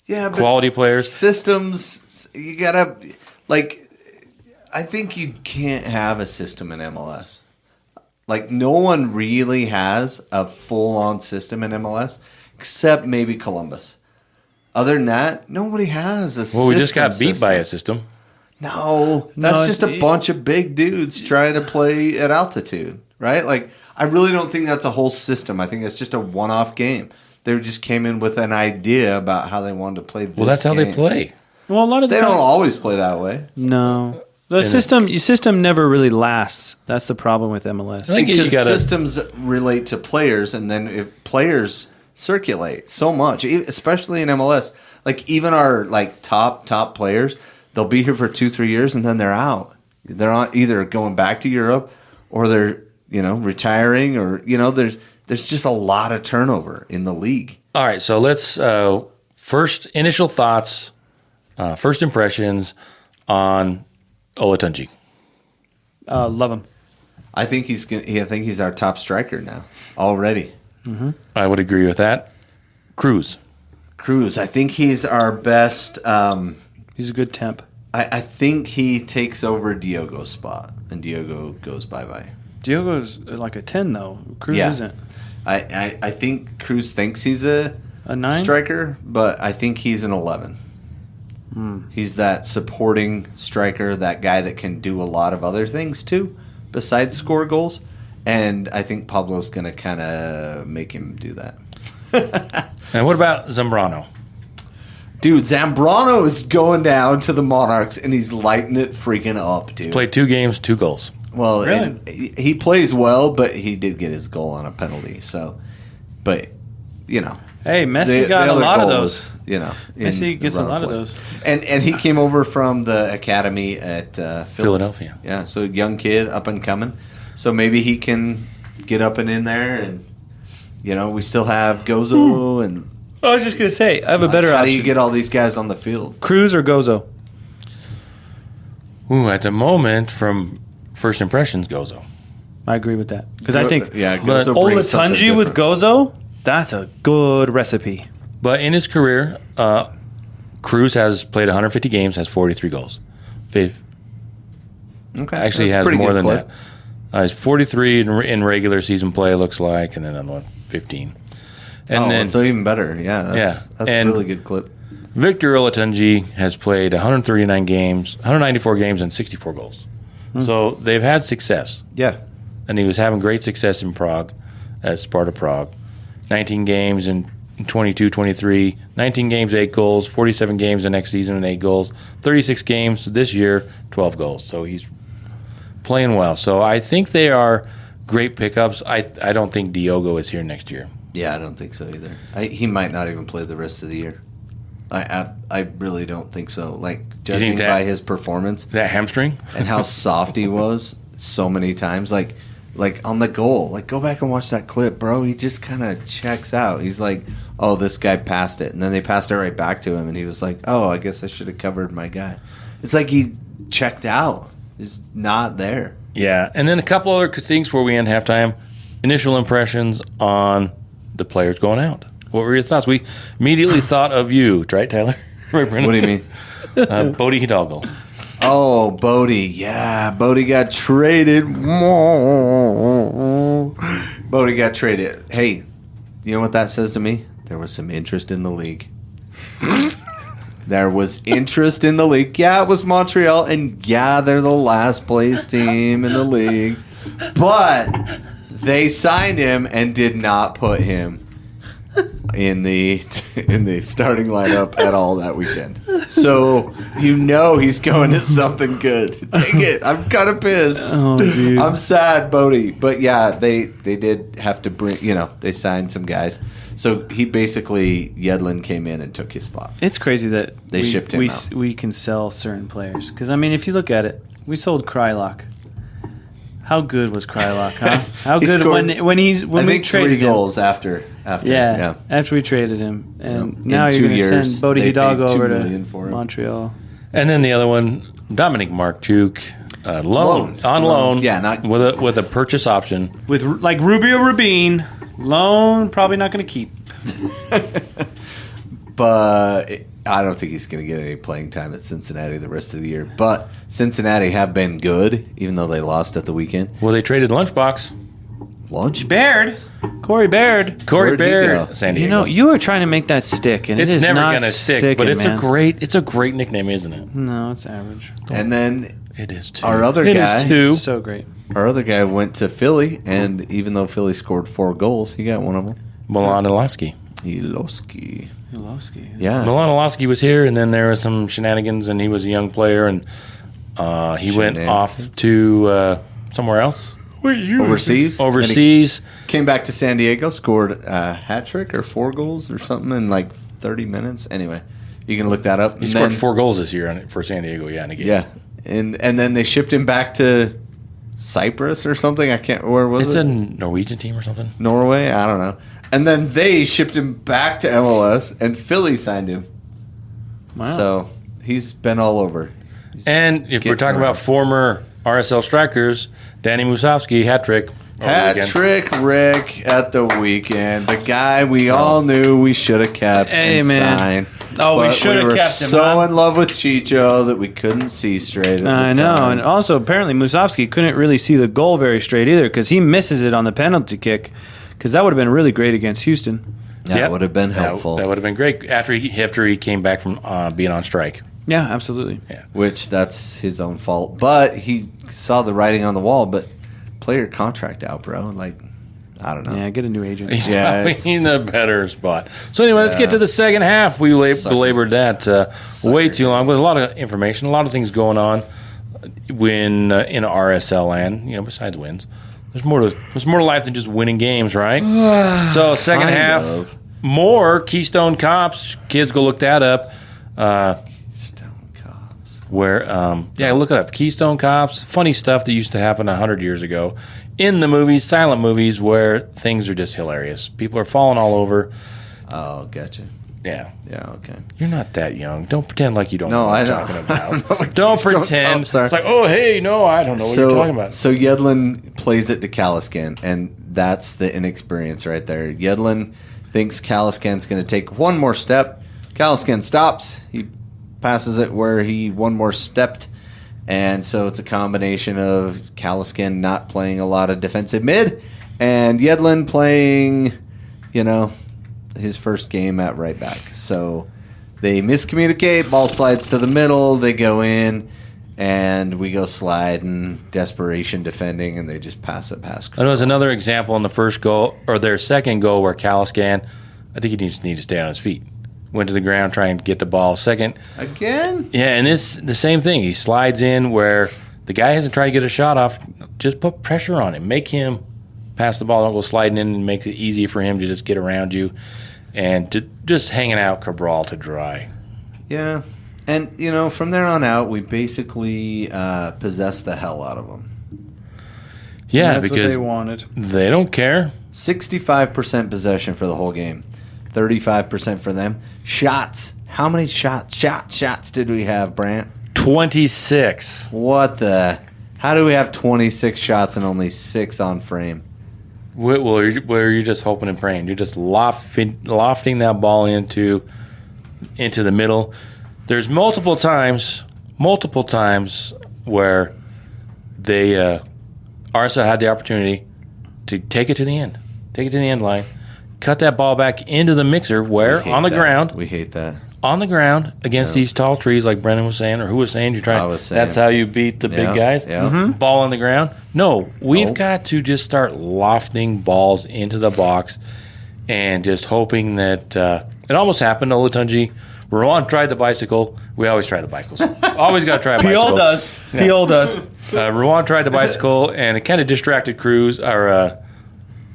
quality players. Systems, you gotta I think you can't have a system in MLS. Like no one really has a full-on system in MLS, except maybe Columbus. Other than that, nobody has a system. Well, we just got beat by a system. No, that's just a bunch of big dudes trying to play at altitude, right? Like, I really don't think that's a whole system. I think that's just a one-off game. They just came in with an idea about how they wanted to play this game. Well, that's how they play. Well, a lot of the They time, don't always play that way. No. The system never really lasts. That's the problem with MLS. I think Because you gotta, systems relate to players, and then if players circulate so much, especially in MLS. Like, even our top players, they'll be here for 2-3 years, and then they're out. They're either going back to Europe, or they're retiring, or there's just a lot of turnover in the league. All right, so let's first initial thoughts, first impressions on Olatunji. Love him. I think he's our top striker now already. Mm-hmm. I would agree with that. Cruz. I think he's our best. He's a good temp. I think he takes over Diogo's spot, and Diogo goes bye-bye. Diogo's like a 10, though. Cruz isn't. I think Cruz thinks he's a 9 striker, but I think he's an 11. He's that supporting striker, that guy that can do a lot of other things too, besides score goals. And I think Pablo's going to kind of make him do that. And what about Zambrano? Dude, Zambrano is going down to the Monarchs, and he's lighting it freaking up, dude. Played 2 games, 2 goals. Well, Really? and he plays well, but he did get his goal on a penalty. So, but, Hey, Messi got a lot of those. Messi gets a lot of those. And he came over from the academy at Philadelphia. Yeah, so young kid, up and coming. So maybe he can get up and in there, and we still have Gozo and. I was just gonna say, I have a better option. How option. do you get all these guys on the field? Cruz or Gozo? Ooh, at the moment, from first impressions, Gozo. I agree with that because I think Gozo brings something Olatunji with different. Gozo, that's a good recipe. But in his career, Cruz has played 150 games, has 43 goals. Okay, Actually, that's a has pretty more good than clip. that. He's 43 in regular season play, looks like, and then another one, 15. And then so even better. Yeah, that's and a really good clip. Victor Olatunji has played 139 games, 194 games, and 64 goals. So they've had success. Yeah. And he was having great success in Prague, at Sparta Prague. 19 games in 22-23, 19 games, 8 goals, 47 games the next season and 8 goals, 36 games this year, 12 goals. So he's playing well. So I think they are great pickups. I don't think Diogo is here next year. Yeah, I don't think so either. He might not even play the rest of the year. I really don't think so. Like, judging by his performance. That hamstring? And how soft he was so many times. Like on the goal. Like, go back and watch that clip, bro. He just kind of checks out. He's like, oh, this guy passed it. And then they passed it right back to him. And he was like, oh, I guess I should have covered my guy. It's like he checked out. He's not there. Yeah. And then a couple other things before we end halftime. Initial impressions on the players going out. What were your thoughts? We immediately thought of you, right, Tyler? Right, What do you mean? Bodie Hidalgo. Oh, Bodie. Yeah, Bodie got traded. Bodie got traded. Hey, you know what that says to me? There was some interest in the league. There was interest in the league. Yeah, it was Montreal, and yeah, they're the last place team in the league. But they signed him and did not put him in the starting lineup at all that weekend. So he's going to something good. Dang it, I'm kind of pissed. Oh, dude. I'm sad, Bodie. But yeah, they did have to bring. They signed some guys. So he basically Yedlin came in and took his spot. It's crazy that They shipped him out. We can sell certain players because I mean, if you look at it, we sold Krylock. How good was Krylock, huh? How He good scored, when we traded traded 3 goals after. Yeah, after we traded him, and In now 2 you're going to years, send Bodie they Hidalgo paid $2 over million to for him. Montreal. And then the other one, Dominic Markchuk, on loan. Yeah, not with a purchase option. With like Rubio Rubin, loan probably not going to keep. But I don't think he's going to get any playing time at Cincinnati the rest of the year. But Cincinnati have been good, even though they lost at the weekend. Well, they traded Lunchbox. Baird, Corey Baird. Corey Where'd he Baird, go? San Diego. You know, you were trying to make that stick, and it's it is never not going to stick, but sticking, man. it's a great nickname, isn't it? No, it's average. And then It is too. our other It guy, is too. It's so great. went to Philly, and even though Philly scored 4 goals, he got one of them. Milan Iloski. Ilowski. Ilowski. Yeah. Milan Iloski was here, and then there was some shenanigans, and he was a young player, and he went off to somewhere else. Overseas? Overseas. Came back to San Diego, scored a hat trick or 4 goals or something in like 30 minutes. Anyway, you can look that up. He scored 4 goals this year for San Diego, in a game. Yeah. And then they shipped him back to Cyprus or something. I can't. Where was It's it? a Norwegian team or something. Norway. I don't know. And then they shipped him back to MLS, and Philly signed him. Wow. So he's been all over. And if we're talking about former RSL strikers, Danny Musovski, hat trick. Hat trick Rick at the weekend. The guy we all knew we should have kept and signed. Oh, we should have kept him. We were so in love with Chicho that we couldn't see straight at I the know. time. And also, apparently, Musovski couldn't really see the goal very straight either because he misses it on the penalty kick because that would have been really great against Houston. That would have been helpful. That would have been great after he came back from being on strike. Yeah, absolutely. Yeah. Which, that's his own fault. But he saw the writing on the wall, but play your contract out, bro. Like, I don't know. Yeah, get a new agent. He's probably in a better spot. So anyway, let's get to the second half. We belabored that way too long. But a lot of information, a lot of things going on when in RSL land. Besides wins, there's more to life than just winning games, right? So second half, more Keystone Cops. Kids, go look that up. Keystone Cops. Where look it up. Keystone Cops. Funny stuff that used to happen 100 years ago. In the movies, silent movies, where things are just hilarious. People are falling all over. Oh, gotcha. Yeah. Yeah, okay. You're not that young. Don't pretend like you don't know what I'm talking about. Don't pretend. It's like, oh, hey, no, I don't know what you're talking about. So Yedlin plays it to Kalaskan, and that's the inexperience right there. Yedlin thinks Kalaskan's going to take one more step. Kalaskan stops. He passes it where he one more stepped. And so it's a combination of Kalaskan not playing a lot of defensive mid and Yedlin playing, his first game at right back. So they miscommunicate. Ball slides to the middle. They go in, and we go sliding, desperation defending, and they just pass it past. And there was another example in the first goal, or their second goal, where Kalaskan, I think he just needed to stay on his feet. Went to the ground trying to get the ball. Second. Again? Yeah, and the same thing. He slides in where the guy hasn't tried to get a shot off. Just put pressure on him. Make him pass the ball. Don't go sliding in and make it easy for him to just get around you and to just hanging out Cabral to dry. Yeah. And, from there on out, we basically possessed the hell out of them. Yeah, that's because what they wanted. They don't care. 65% possession for the whole game. 35% for them. Shots. How many shots did we have, Brandt? 26. How do we have 26 shots and only 6 on frame? Well, you're just hoping and praying. You're just lofting that ball into the middle. There's multiple times where they RSL had the opportunity to take it to the end line, cut that ball back into the mixer where on the ground. We hate that. On the ground against these tall trees, like Brennan was saying, or who was saying, that's how you beat the big guys. Yeah. Mm-hmm. Ball on the ground. No, we've got to just start lofting balls into the box and just hoping that it almost happened. Olatunji, Rowan tried the bicycle. We always try the bicycles. Always got to try a bicycle. Piol does. Yeah. Piol does. Rowan tried the bicycle, and it kind of distracted Cruz.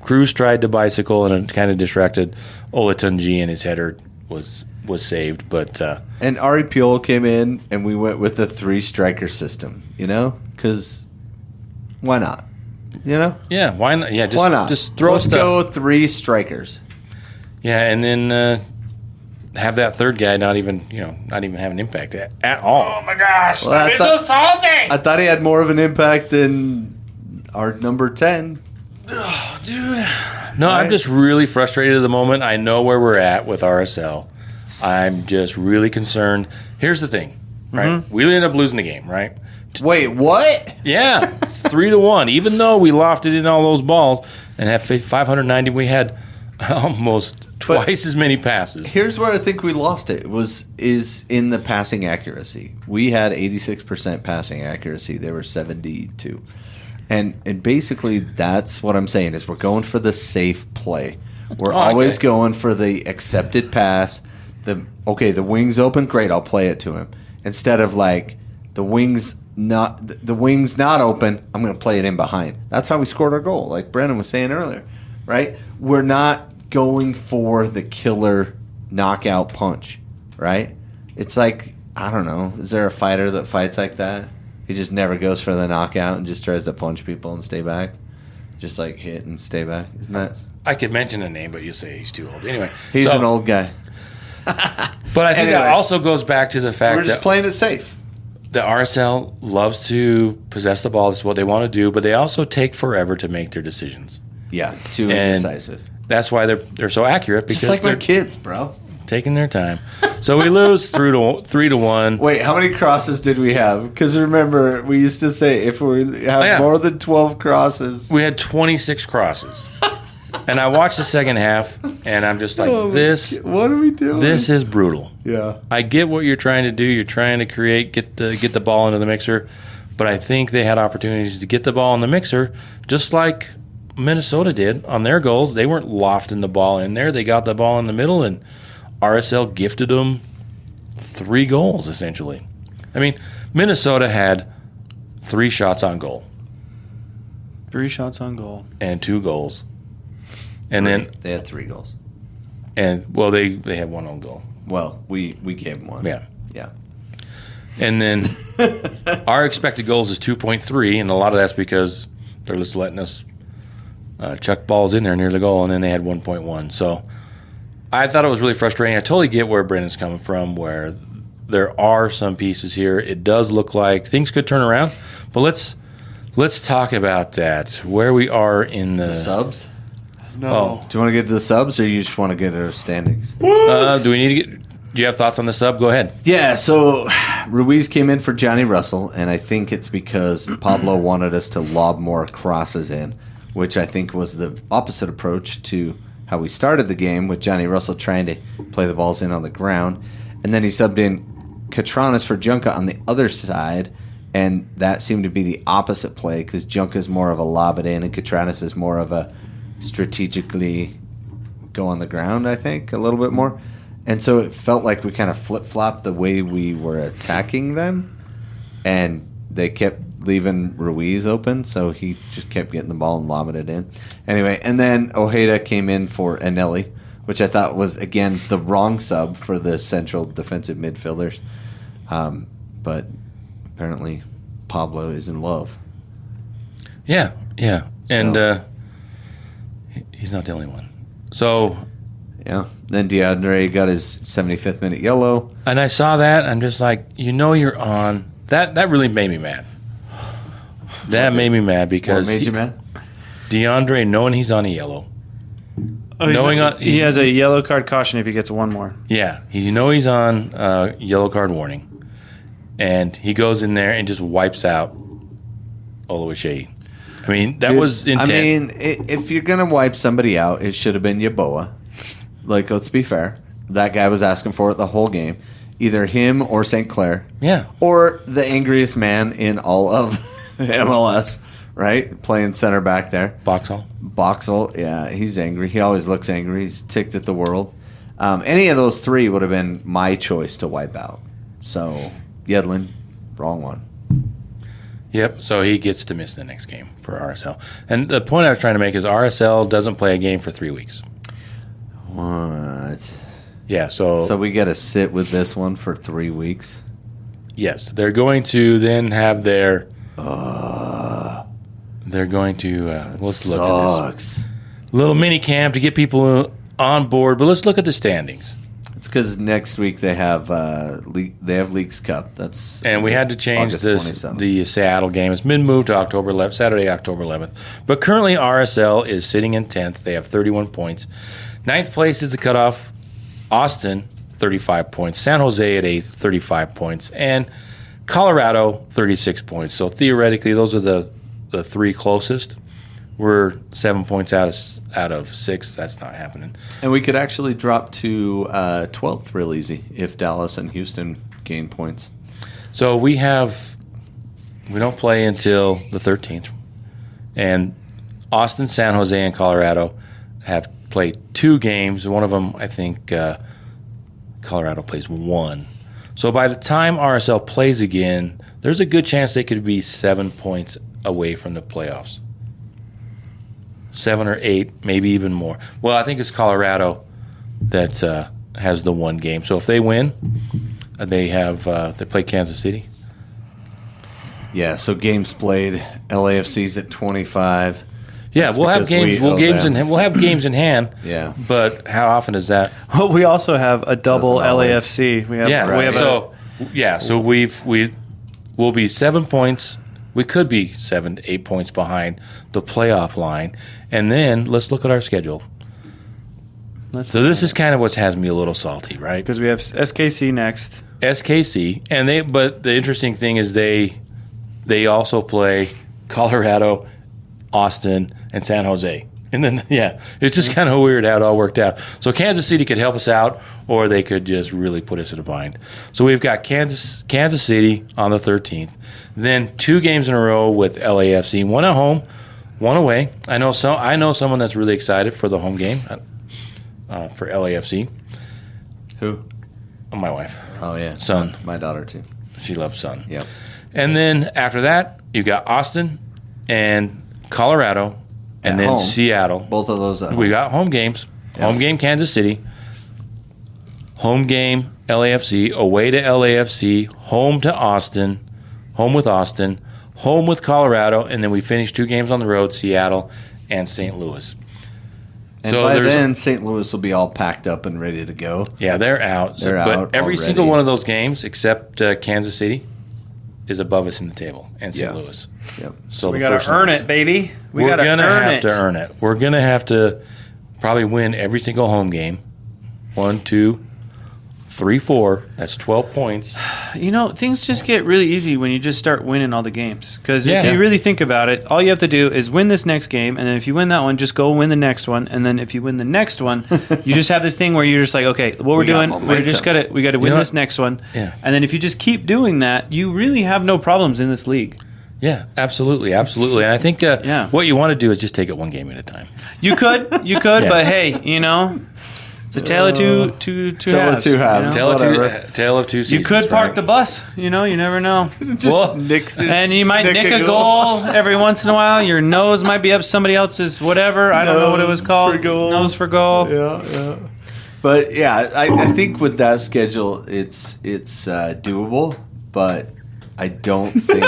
Cruz tried the bicycle, and it kind of distracted Olatunji, and his header was saved. But and Ari Piol came in, and we went with the 3-striker system. Because why not? Yeah, why not? Yeah, why not? Just throw Let's stuff. go 3 strikers. Yeah, and then have that third guy not even have an impact at all. Oh my gosh, Well, it's assaulting. I thought he had more of an impact than our number 10. Oh, dude. No, right. I'm just really frustrated at the moment. I know where we're at with RSL. I'm just really concerned. Here's the thing, right? Mm-hmm. We ended up losing the game, right? Wait, what? Yeah, 3-1. Even though we lofted in all those balls and had 590, we had almost twice as many passes. Here's where I think we lost it. Is in the passing accuracy. We had 86% passing accuracy. They were 72. And basically that's what I'm saying is we're going for the safe play. We're always going for the accepted pass. The wing's open, great, I'll play it to him. Instead of like the wing's not open, I'm going to play it in behind. That's how we scored our goal, like Brennan was saying earlier, right? We're not going for the killer knockout punch, right? It's like, I don't know, is there a fighter that fights like that? He just never goes for the knockout and just tries to punch people and stay back. Just like hit and stay back. Isn't that? I could mention a name, but you say he's too old. Anyway, He's an old guy. But I think Anyway. that also goes back to the fact We're just that playing it safe. the RSL loves to possess the ball. That's what they want to do, but they also take forever to make their decisions. Yeah, too And indecisive. That's why they're so accurate, because Just like my they're kids, bro. taking their time. So we lose 3-1. Wait, how many crosses did we have? Because remember, we used to say if we have more than 12 crosses. We had 26 crosses. And I watched the second half, and I'm just like, What are we doing? this is brutal. Yeah. I get what you're trying to do. You're trying to create, get the ball into the mixer. But I think they had opportunities to get the ball in the mixer, just like Minnesota did on their goals. They weren't lofting the ball in there. They got the ball in the middle, and RSL gifted them 3 goals, essentially. I mean, Minnesota had 3 shots on goal. 3 shots on goal. And 2 goals. And then They had 3 goals. And well, they had 1 on goal. Well, we gave them 1. Yeah. Yeah. And then our expected goals is 2.3, and a lot of that's because they're just letting us chuck balls in there near the goal, and then they had 1.1. So I thought it was really frustrating. I totally get where Brennan's coming from, where there are some pieces here. It does look like things could turn around, but let's talk about that. Where we are in the Subs? No. Oh. Do you want to get to the subs, or you just want to get to our standings? Do we need to get? Do you have thoughts on the sub? Go ahead. Yeah, so Ruiz came in for Johnny Russell, and I think it's because Pablo wanted us to lob more crosses in, which I think was the opposite approach to how we started the game, with Johnny Russell trying to play the balls in on the ground. And then he subbed in Katranas for Junka on the other side, and that seemed to be the opposite play, because Junka's more of a lob it in, and Katranas is more of a strategically go on the ground, I think, a little bit more. And so it felt like we kind of flip-flopped the way we were attacking them, and they kept leaving Ruiz open, so he just kept getting the ball and lobbing it in. Anyway, and then Ojeda came in for Anelli, which I thought was, again, the wrong sub for the central defensive midfielders. But apparently Pablo is in love. Yeah. And he's not the only one. So... Yeah. Then DeAndre got his 75th minute yellow. And I saw that. I'm just like, you're on. That really made me mad. That made me mad because What made you mad? DeAndre, knowing he's on a yellow. He has a yellow card caution if he gets 1 more. Yeah. He's on yellow card warning. And he goes in there and just wipes out Oluwaseyi. I mean, that was intent. I mean, if you're going to wipe somebody out, it should have been Yeboah. Like, let's be fair. That guy was asking for it the whole game. Either him or St. Clair. Yeah. Or the angriest man in all of MLS, right? Playing center back there. Boxall, yeah, he's angry. He always looks angry. He's ticked at the world. Any of those 3 would have been my choice to wipe out. So, Yedlin, wrong one. Yep, so he gets to miss the next game for RSL. And the point I was trying to make is RSL doesn't play a game for 3 weeks. What? Yeah, so we got to sit with this one for 3 weeks? Yes, they're going to then have their... they're going to... let's look at this. Little mini camp to get people on board, but let's look at the standings. It's because next week they have Leagues Cup. And we had to change the Seattle game. It's been moved to Saturday, October 11th. But currently RSL is sitting in 10th. They have 31 points. 9th place is the cutoff. Austin, 35 points. San Jose at 8th, 35 points. And Colorado, 36 points. So theoretically, those are the 3 closest. We're 7 points out of 6. That's not happening. And we could actually drop to 12th real easy if Dallas and Houston gain points. So we don't play until the 13th. And Austin, San Jose, and Colorado have played 2 games. One of them, I think, Colorado plays 1. So by the time RSL plays again, there's a good chance they could be 7 points away from the playoffs. 7 or 8, maybe even more. Well, I think it's Colorado that has the 1 game. So if they win, they play Kansas City. Yeah, so games played. LAFC's at 25. Yeah, That's we'll have because games. we owe them. We'll have games in hand. Yeah. But how often is that? Well, we also have a double Doesn't always. LAFC. We have, Yeah. we have So we'll be 7 points. We could be 7 to 8 points behind the playoff line, and then let's look at our schedule. So this is kind of what has me a little salty, right? because we have SKC next. SKC, but the interesting thing is they also play Colorado, Austin, and San Jose. And then, it's just kind of weird how it all worked out. So Kansas City could help us out, or they could just really put us in a bind. So we've got Kansas City on the 13th. Then 2 games in a row with LAFC, 1 at home, 1 away. I know someone that's really excited for the home game for LAFC. Who? My wife. Oh, yeah. Sun. My daughter, too. She loves Sun. Yep. And then after that, you've got Austin and Colorado, and At then home. Seattle. Both of those at home. We got home games. Yeah. Home game Kansas City. Home game LAFC. Away to LAFC. Home to Austin. Home with Austin. Home with Colorado. And then we finish 2 games on the road, Seattle and St. Louis. And So by there's- then, St. Louis will be all packed up and ready to go. Yeah, they're out. They're but out every already. single one of those games, except Kansas City, is above us in the table, and St. Yeah. Louis. Yep. So We the got first to earn ones. it, baby. We're gotta gonna earn have it. to earn it. We're gonna have to probably win every single home game. 1, 2, 3, 4. That's 12 points. You know, things just get really easy when you just start winning all the games. Because Yeah. if you really think about it, all you have to do is win this next game, and then if you win that one, just go win the next one, and then if you win the next one, you just have this thing where you're just like, okay, what we're We got doing, momentum. we got to win know this what? next one, Yeah. and then if you just keep doing that, you really have no problems in this league. Yeah, absolutely. And I think what you want to do is just take it one game at a time. You could, Yeah. but hey, you know, it's a tale of two tale of halves. two halves. you know? Whatever. Tale of two seasons. You could park right? the bus, you know, you never know. Just nicks it. And you might nick a goal every once in a while. Your nose might be up somebody else's whatever. I don't know what it was Nose called. for goal. Nose for goal. Yeah. But yeah, I think with that schedule, it's doable. But I don't think.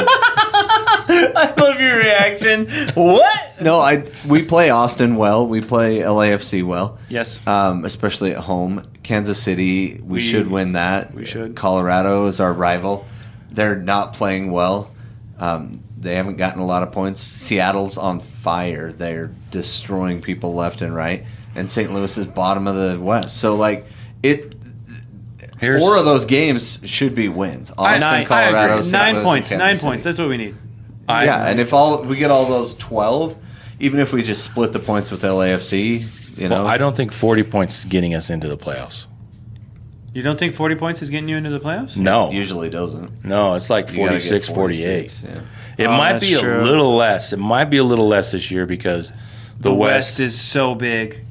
I love your reaction. What? No, we play Austin well. We play LAFC well. Yes. Especially at home. Kansas City, we should win that. we should. Colorado is our rival. They're not playing well. They haven't gotten a lot of points. Seattle's on fire. They're destroying people left and right. And St. Louis is bottom of the West. So, like, Here's- 4 of those games should be wins. Austin, Colorado, agree. St. 9 Louis, points. and 9 Kansas points. City. That's what we need. And if we get all those 12, even if we just split the points with LAFC, you know, Well, I don't think 40 points is getting us into the playoffs. You don't think 40 points is getting you into the playoffs? No. usually doesn't. No, it's like You gotta get 46, 48. 46, yeah. It Oh, might that's be true. a little less. It might be a little less this year because The West is so big.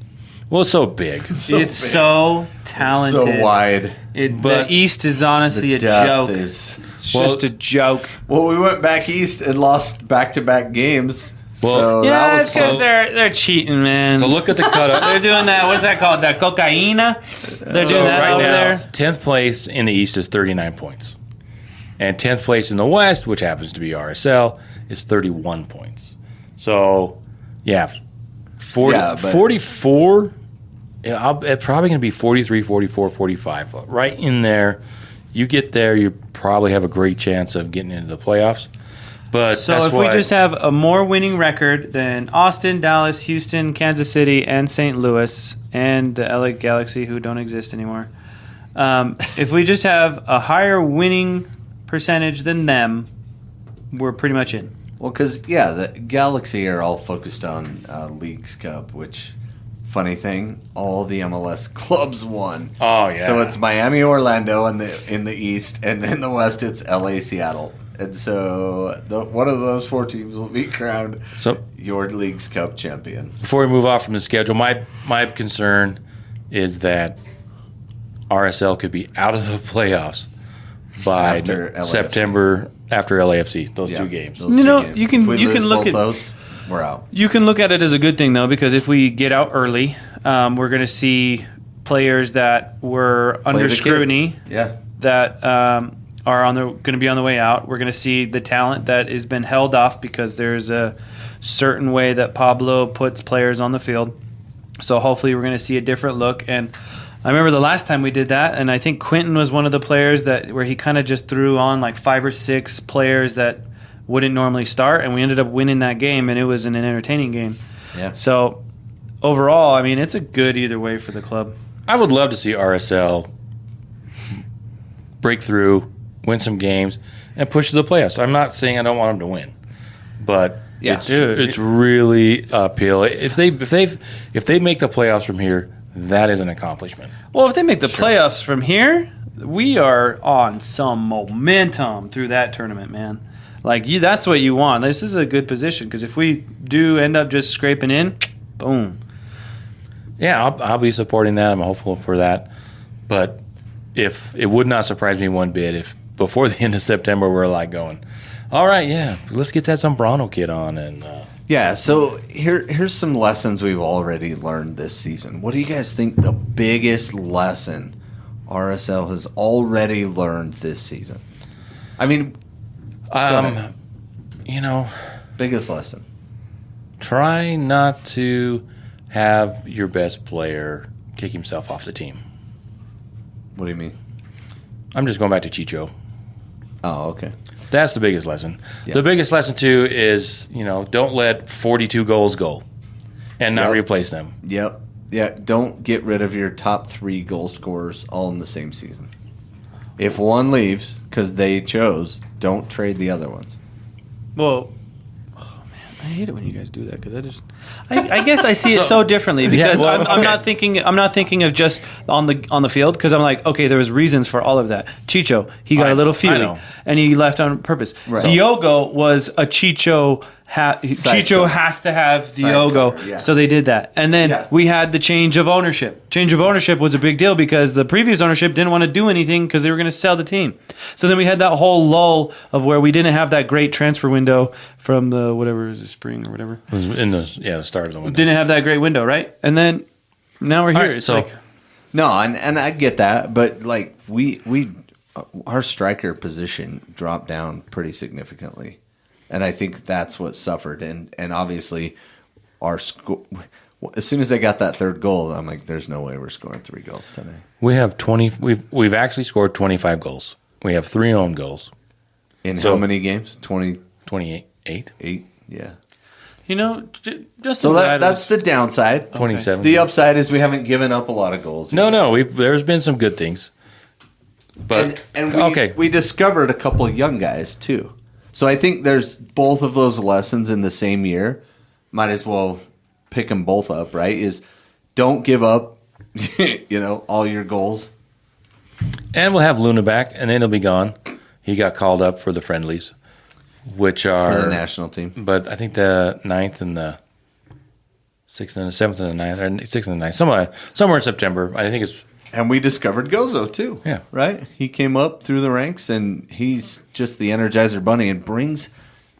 well, it's so big. It's so talented. So wide. But the East is honestly a Depth joke. is. It's just a joke. Well, we went back east and lost back-to-back games. Well, so Yeah, that was it's because fun. they're cheating, man. So look at the cutoff. They're doing that. What's that called? That cocaina? They're So doing that right over now, there. 10th place in the East is 39 points. And 10th place in the West, which happens to be RSL, is 31 points. So, yeah, 40, Yeah, but- 44, it's probably going to be 43, 44, 45. Right in there. You get there, you probably have a great chance of getting into the playoffs. But So that's if we just have a more winning record than Austin, Dallas, Houston, Kansas City, and St. Louis, and the LA Galaxy, who don't exist anymore, if we just have a higher winning percentage than them, we're pretty much in. Well, because, yeah, the Galaxy are all focused on Leagues Cup, which, funny thing, all the MLS clubs won. Oh, yeah. So it's Miami, Orlando in the East, and in the West it's LA, Seattle. And so one of those 4 teams will be crowned your Leagues Cup champion. Before we move off from the schedule, my concern is that RSL could be out of the playoffs by After LAFC. September after LAFC. Those 2 games. those You 2 know, games. you can- If we you lose can look both at- those, we're out. You can look at it as a good thing, though, because if we get out early, we're going to see players that were Play under the scrutiny kids. Yeah. that are going to be on the way out. We're going to see the talent that has been held off because there's a certain way that Pablo puts players on the field. So hopefully we're going to see a different look. And I remember the last time we did that, and I think Quentin was one of the players where he kind of just threw on like 5 or 6 players that wouldn't normally start, and we ended up winning that game, and it was an entertaining game. Yeah. So overall, I mean, it's a good either way for the club. I would love to see RSL break through, win some games, and push to the playoffs. I'm not saying I don't want them to win, but it's really uphill. If they make the playoffs from here, that is an accomplishment. Well, if they make the playoffs from here, we are on some momentum through that tournament, man. Like that's what you want. This is a good position because if we do end up just scraping in, boom. Yeah, I'll be supporting that. I'm hopeful for that. But if it would not surprise me one bit if before the end of September we're like going, all right, yeah, let's get that Zambrano kid on and. Yeah, so here's some lessons we've already learned this season. What do you guys think the biggest lesson RSL has already learned this season? I mean, biggest lesson. Try not to have your best player kick himself off the team. What do you mean? I'm just going back to Chicho. Oh, okay. That's the biggest lesson. Yeah. The biggest lesson, too, is, don't let 42 goals go and not replace them. Yep. Yeah, don't get rid of your top 3 goal scorers all in the same season. If one leaves because they chose, don't trade the other ones. Well, I hate it when you guys do that because I guess I see it so differently because I'm not thinking of just on the field because I'm like, okay, there was reasons for all of that. Chicho, he got a little feeling and he left on purpose. Right. Diogo was a Chicho. Chicho has to have Diogo, so they did that. And then we had the change of ownership. Change of ownership was a big deal because the previous ownership didn't want to do anything because they were going to sell the team. So then we had that whole lull of where we didn't have that great transfer window from the spring or whatever. It was in the start of the window. Didn't have that great window, right? And then now we're here. Right, no, and I get that, but like our striker position dropped down pretty significantly. And I think that's what suffered. And obviously, as soon as they got that 3rd goal, I'm like, there's no way we're scoring 3 goals today. We have 20. We've actually scored 25 goals. We have 3 own goals. In how many games? 28. 8? 8, yeah. Just so that's the downside. 27. The upside is we haven't given up a lot of goals. No. There's been some good things. But we discovered a couple of young guys, too. So I think there's both of those lessons in the same year. Might as well pick them both up, right? Is don't give up, all your goals. And we'll have Luna back, and then he'll be gone. He got called up for the friendlies, which are... For the national team. But I think the 9th and the 6th and the 7th and the 9th, or 6th and the 9th, somewhere in September. I think it's... And we discovered Gozo, too. Yeah. Right? He came up through the ranks, and he's just the Energizer Bunny and brings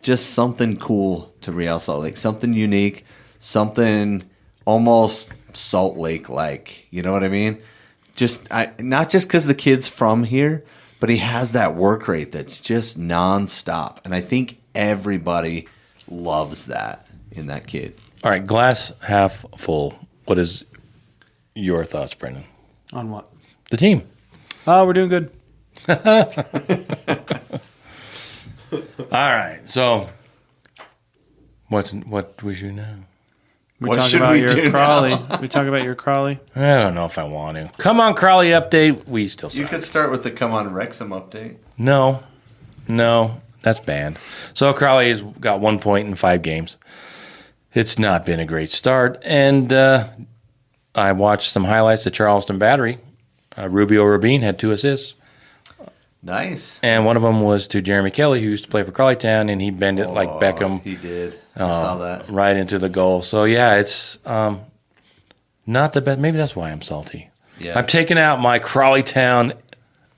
just something cool to Real Salt Lake. Something unique, something almost Salt Lake-like. You know what I mean? Not just because the kid's from here, but he has that work rate that's just nonstop. And I think everybody loves that in that kid. All right, glass half full. What is your thoughts, Brennan? On what? The team. Oh, we're doing good. All right. So, what we should know? We talk about your Crawley. We talk about your Crawley. I don't know if I want to. Come on, Crawley update. We still suck. You could start with the Come on Wrexham update. No, that's banned. So Crawley has got 1 point in 5 games. It's not been a great start, and I watched some highlights of Charleston Battery. Rubio Rabin had 2 assists. Nice. And one of them was to Jeremy Kelly, who used to play for Crawleytown, and he bent it like Beckham. He did. I saw that. Right into the goal. So, yeah, it's not the best. Maybe that's why I'm salty. Yeah. I've taken out my Crawleytown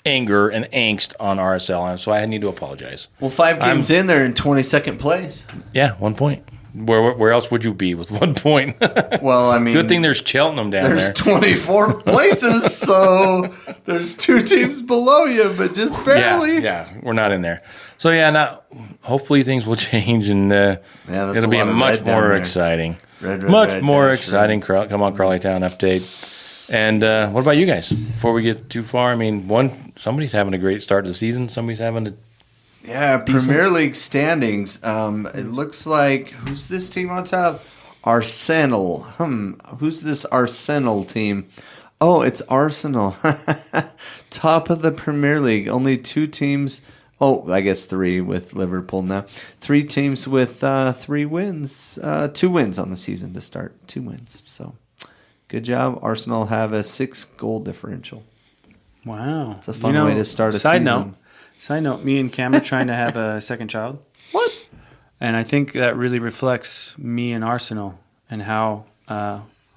anger and angst on RSL, so I need to apologize. Well, 5 games in, they're in 22nd place. Yeah, 1 point. Where else would you be with 1 point? Well, I mean, good thing there's Cheltenham down there's there. 24 places, so there's 2 teams below you, but just barely. Yeah, we're not in there. So hopefully things will change, and it'll be much more exciting. Much more exciting. Come on, Crawley Town update. And what about you guys? Before we get too far, I mean, somebody's having a great start to the season. Somebody's having a Premier League standings. It looks like, who's this team on top? Arsenal. Who's this Arsenal team? Oh, it's Arsenal. Top of the Premier League. Only 2 teams. Oh, I guess 3 with Liverpool now. 3 teams with 3 wins. 2 wins on the season to start. 2 wins. So, good job. Arsenal have a 6-goal differential. Wow. It's a fun way to start a season. Side note, me and Cam are trying to have a second child. What? And I think that really reflects me and Arsenal and how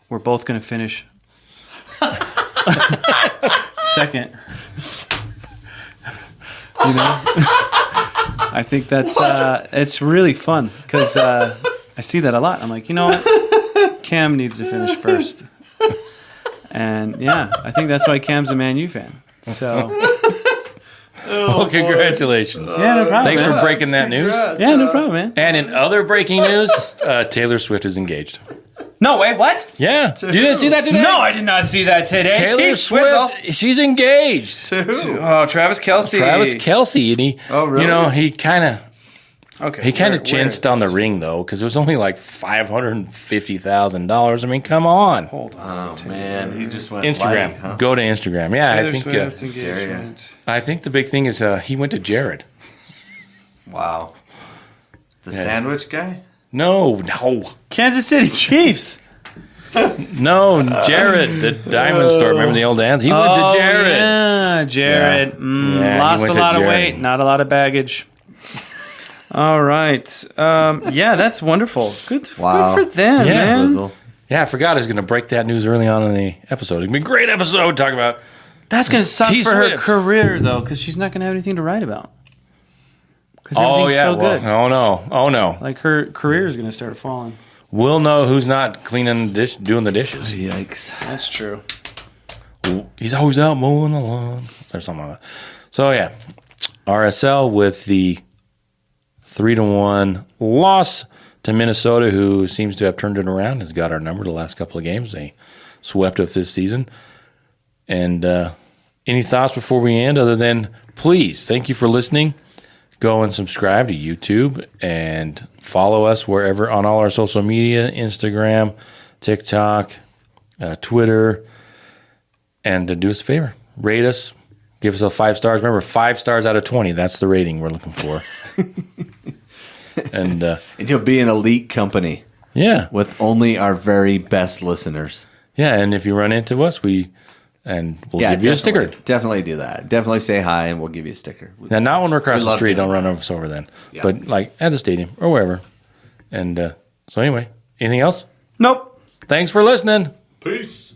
we're both going to finish second. You know? I think that's it's really fun because I see that a lot. I'm like, you know what? Cam needs to finish first. And yeah, I think that's why Cam's a Man U fan. So, well, congratulations. Yeah, no problem. Thanks man. for breaking that news. Yeah, no problem, man. And in other breaking news, Taylor Swift is engaged. No, wait, what? Yeah. You didn't see that today? No, I did not see that today. Taylor Swift, she's engaged. To who? Oh, Travis Kelce. Travis Kelce. And he, Oh, really? you know, he kind of Okay. chinched on the ring, though, because it was only like $550,000. I mean, come on. Hold on. Oh, man. He just went Instagram. light, huh? Go to Instagram. Yeah, Taylor I think Swift engagement. I think the big thing is he went to Jared. Wow. The sandwich guy? No. Kansas City Chiefs. No, Jared, the diamond store. Remember the old ads? He went to Jared. Yeah, Jared. Yeah, he Lost went a to lot of Jared. weight, not a lot of baggage. All right. Yeah, that's wonderful. Good Wow. for them, Yeah. man. Swizzle. Yeah, I forgot I was going to break that news early on in the episode. It's going to be a great episode talking about. That's going to suck T. for her Swift. career, though, because she's not going to have anything to write about. Because Oh, everything's yeah. so Well, good. oh, no. Like, her career is going to start falling. We'll know who's not cleaning the dish, doing the dishes. Yikes. That's true. He's always out mowing the lawn. Or something like that. So, yeah. RSL with the 3-1 loss to Minnesota, who seems to have turned it around, has got our number the last couple of games. They swept us this season. And any thoughts before we end other than, please, thank you for listening. Go and subscribe to YouTube and follow us wherever on all our social media, Instagram, TikTok, Twitter. And do us a favor. Rate us. Give us a 5 stars. Remember, 5 stars out of 20. That's the rating we're looking for. And you'll be an elite company yeah. with only our very best listeners. Yeah, and if you run into us, we'll give you a sticker. Definitely do that. Definitely say hi, and we'll give you a sticker. Now, not when we're across the love street. doing Don't run that. us over then. Yeah. But like at the stadium or wherever. And so anyway, anything else? Nope. Thanks for listening. Peace.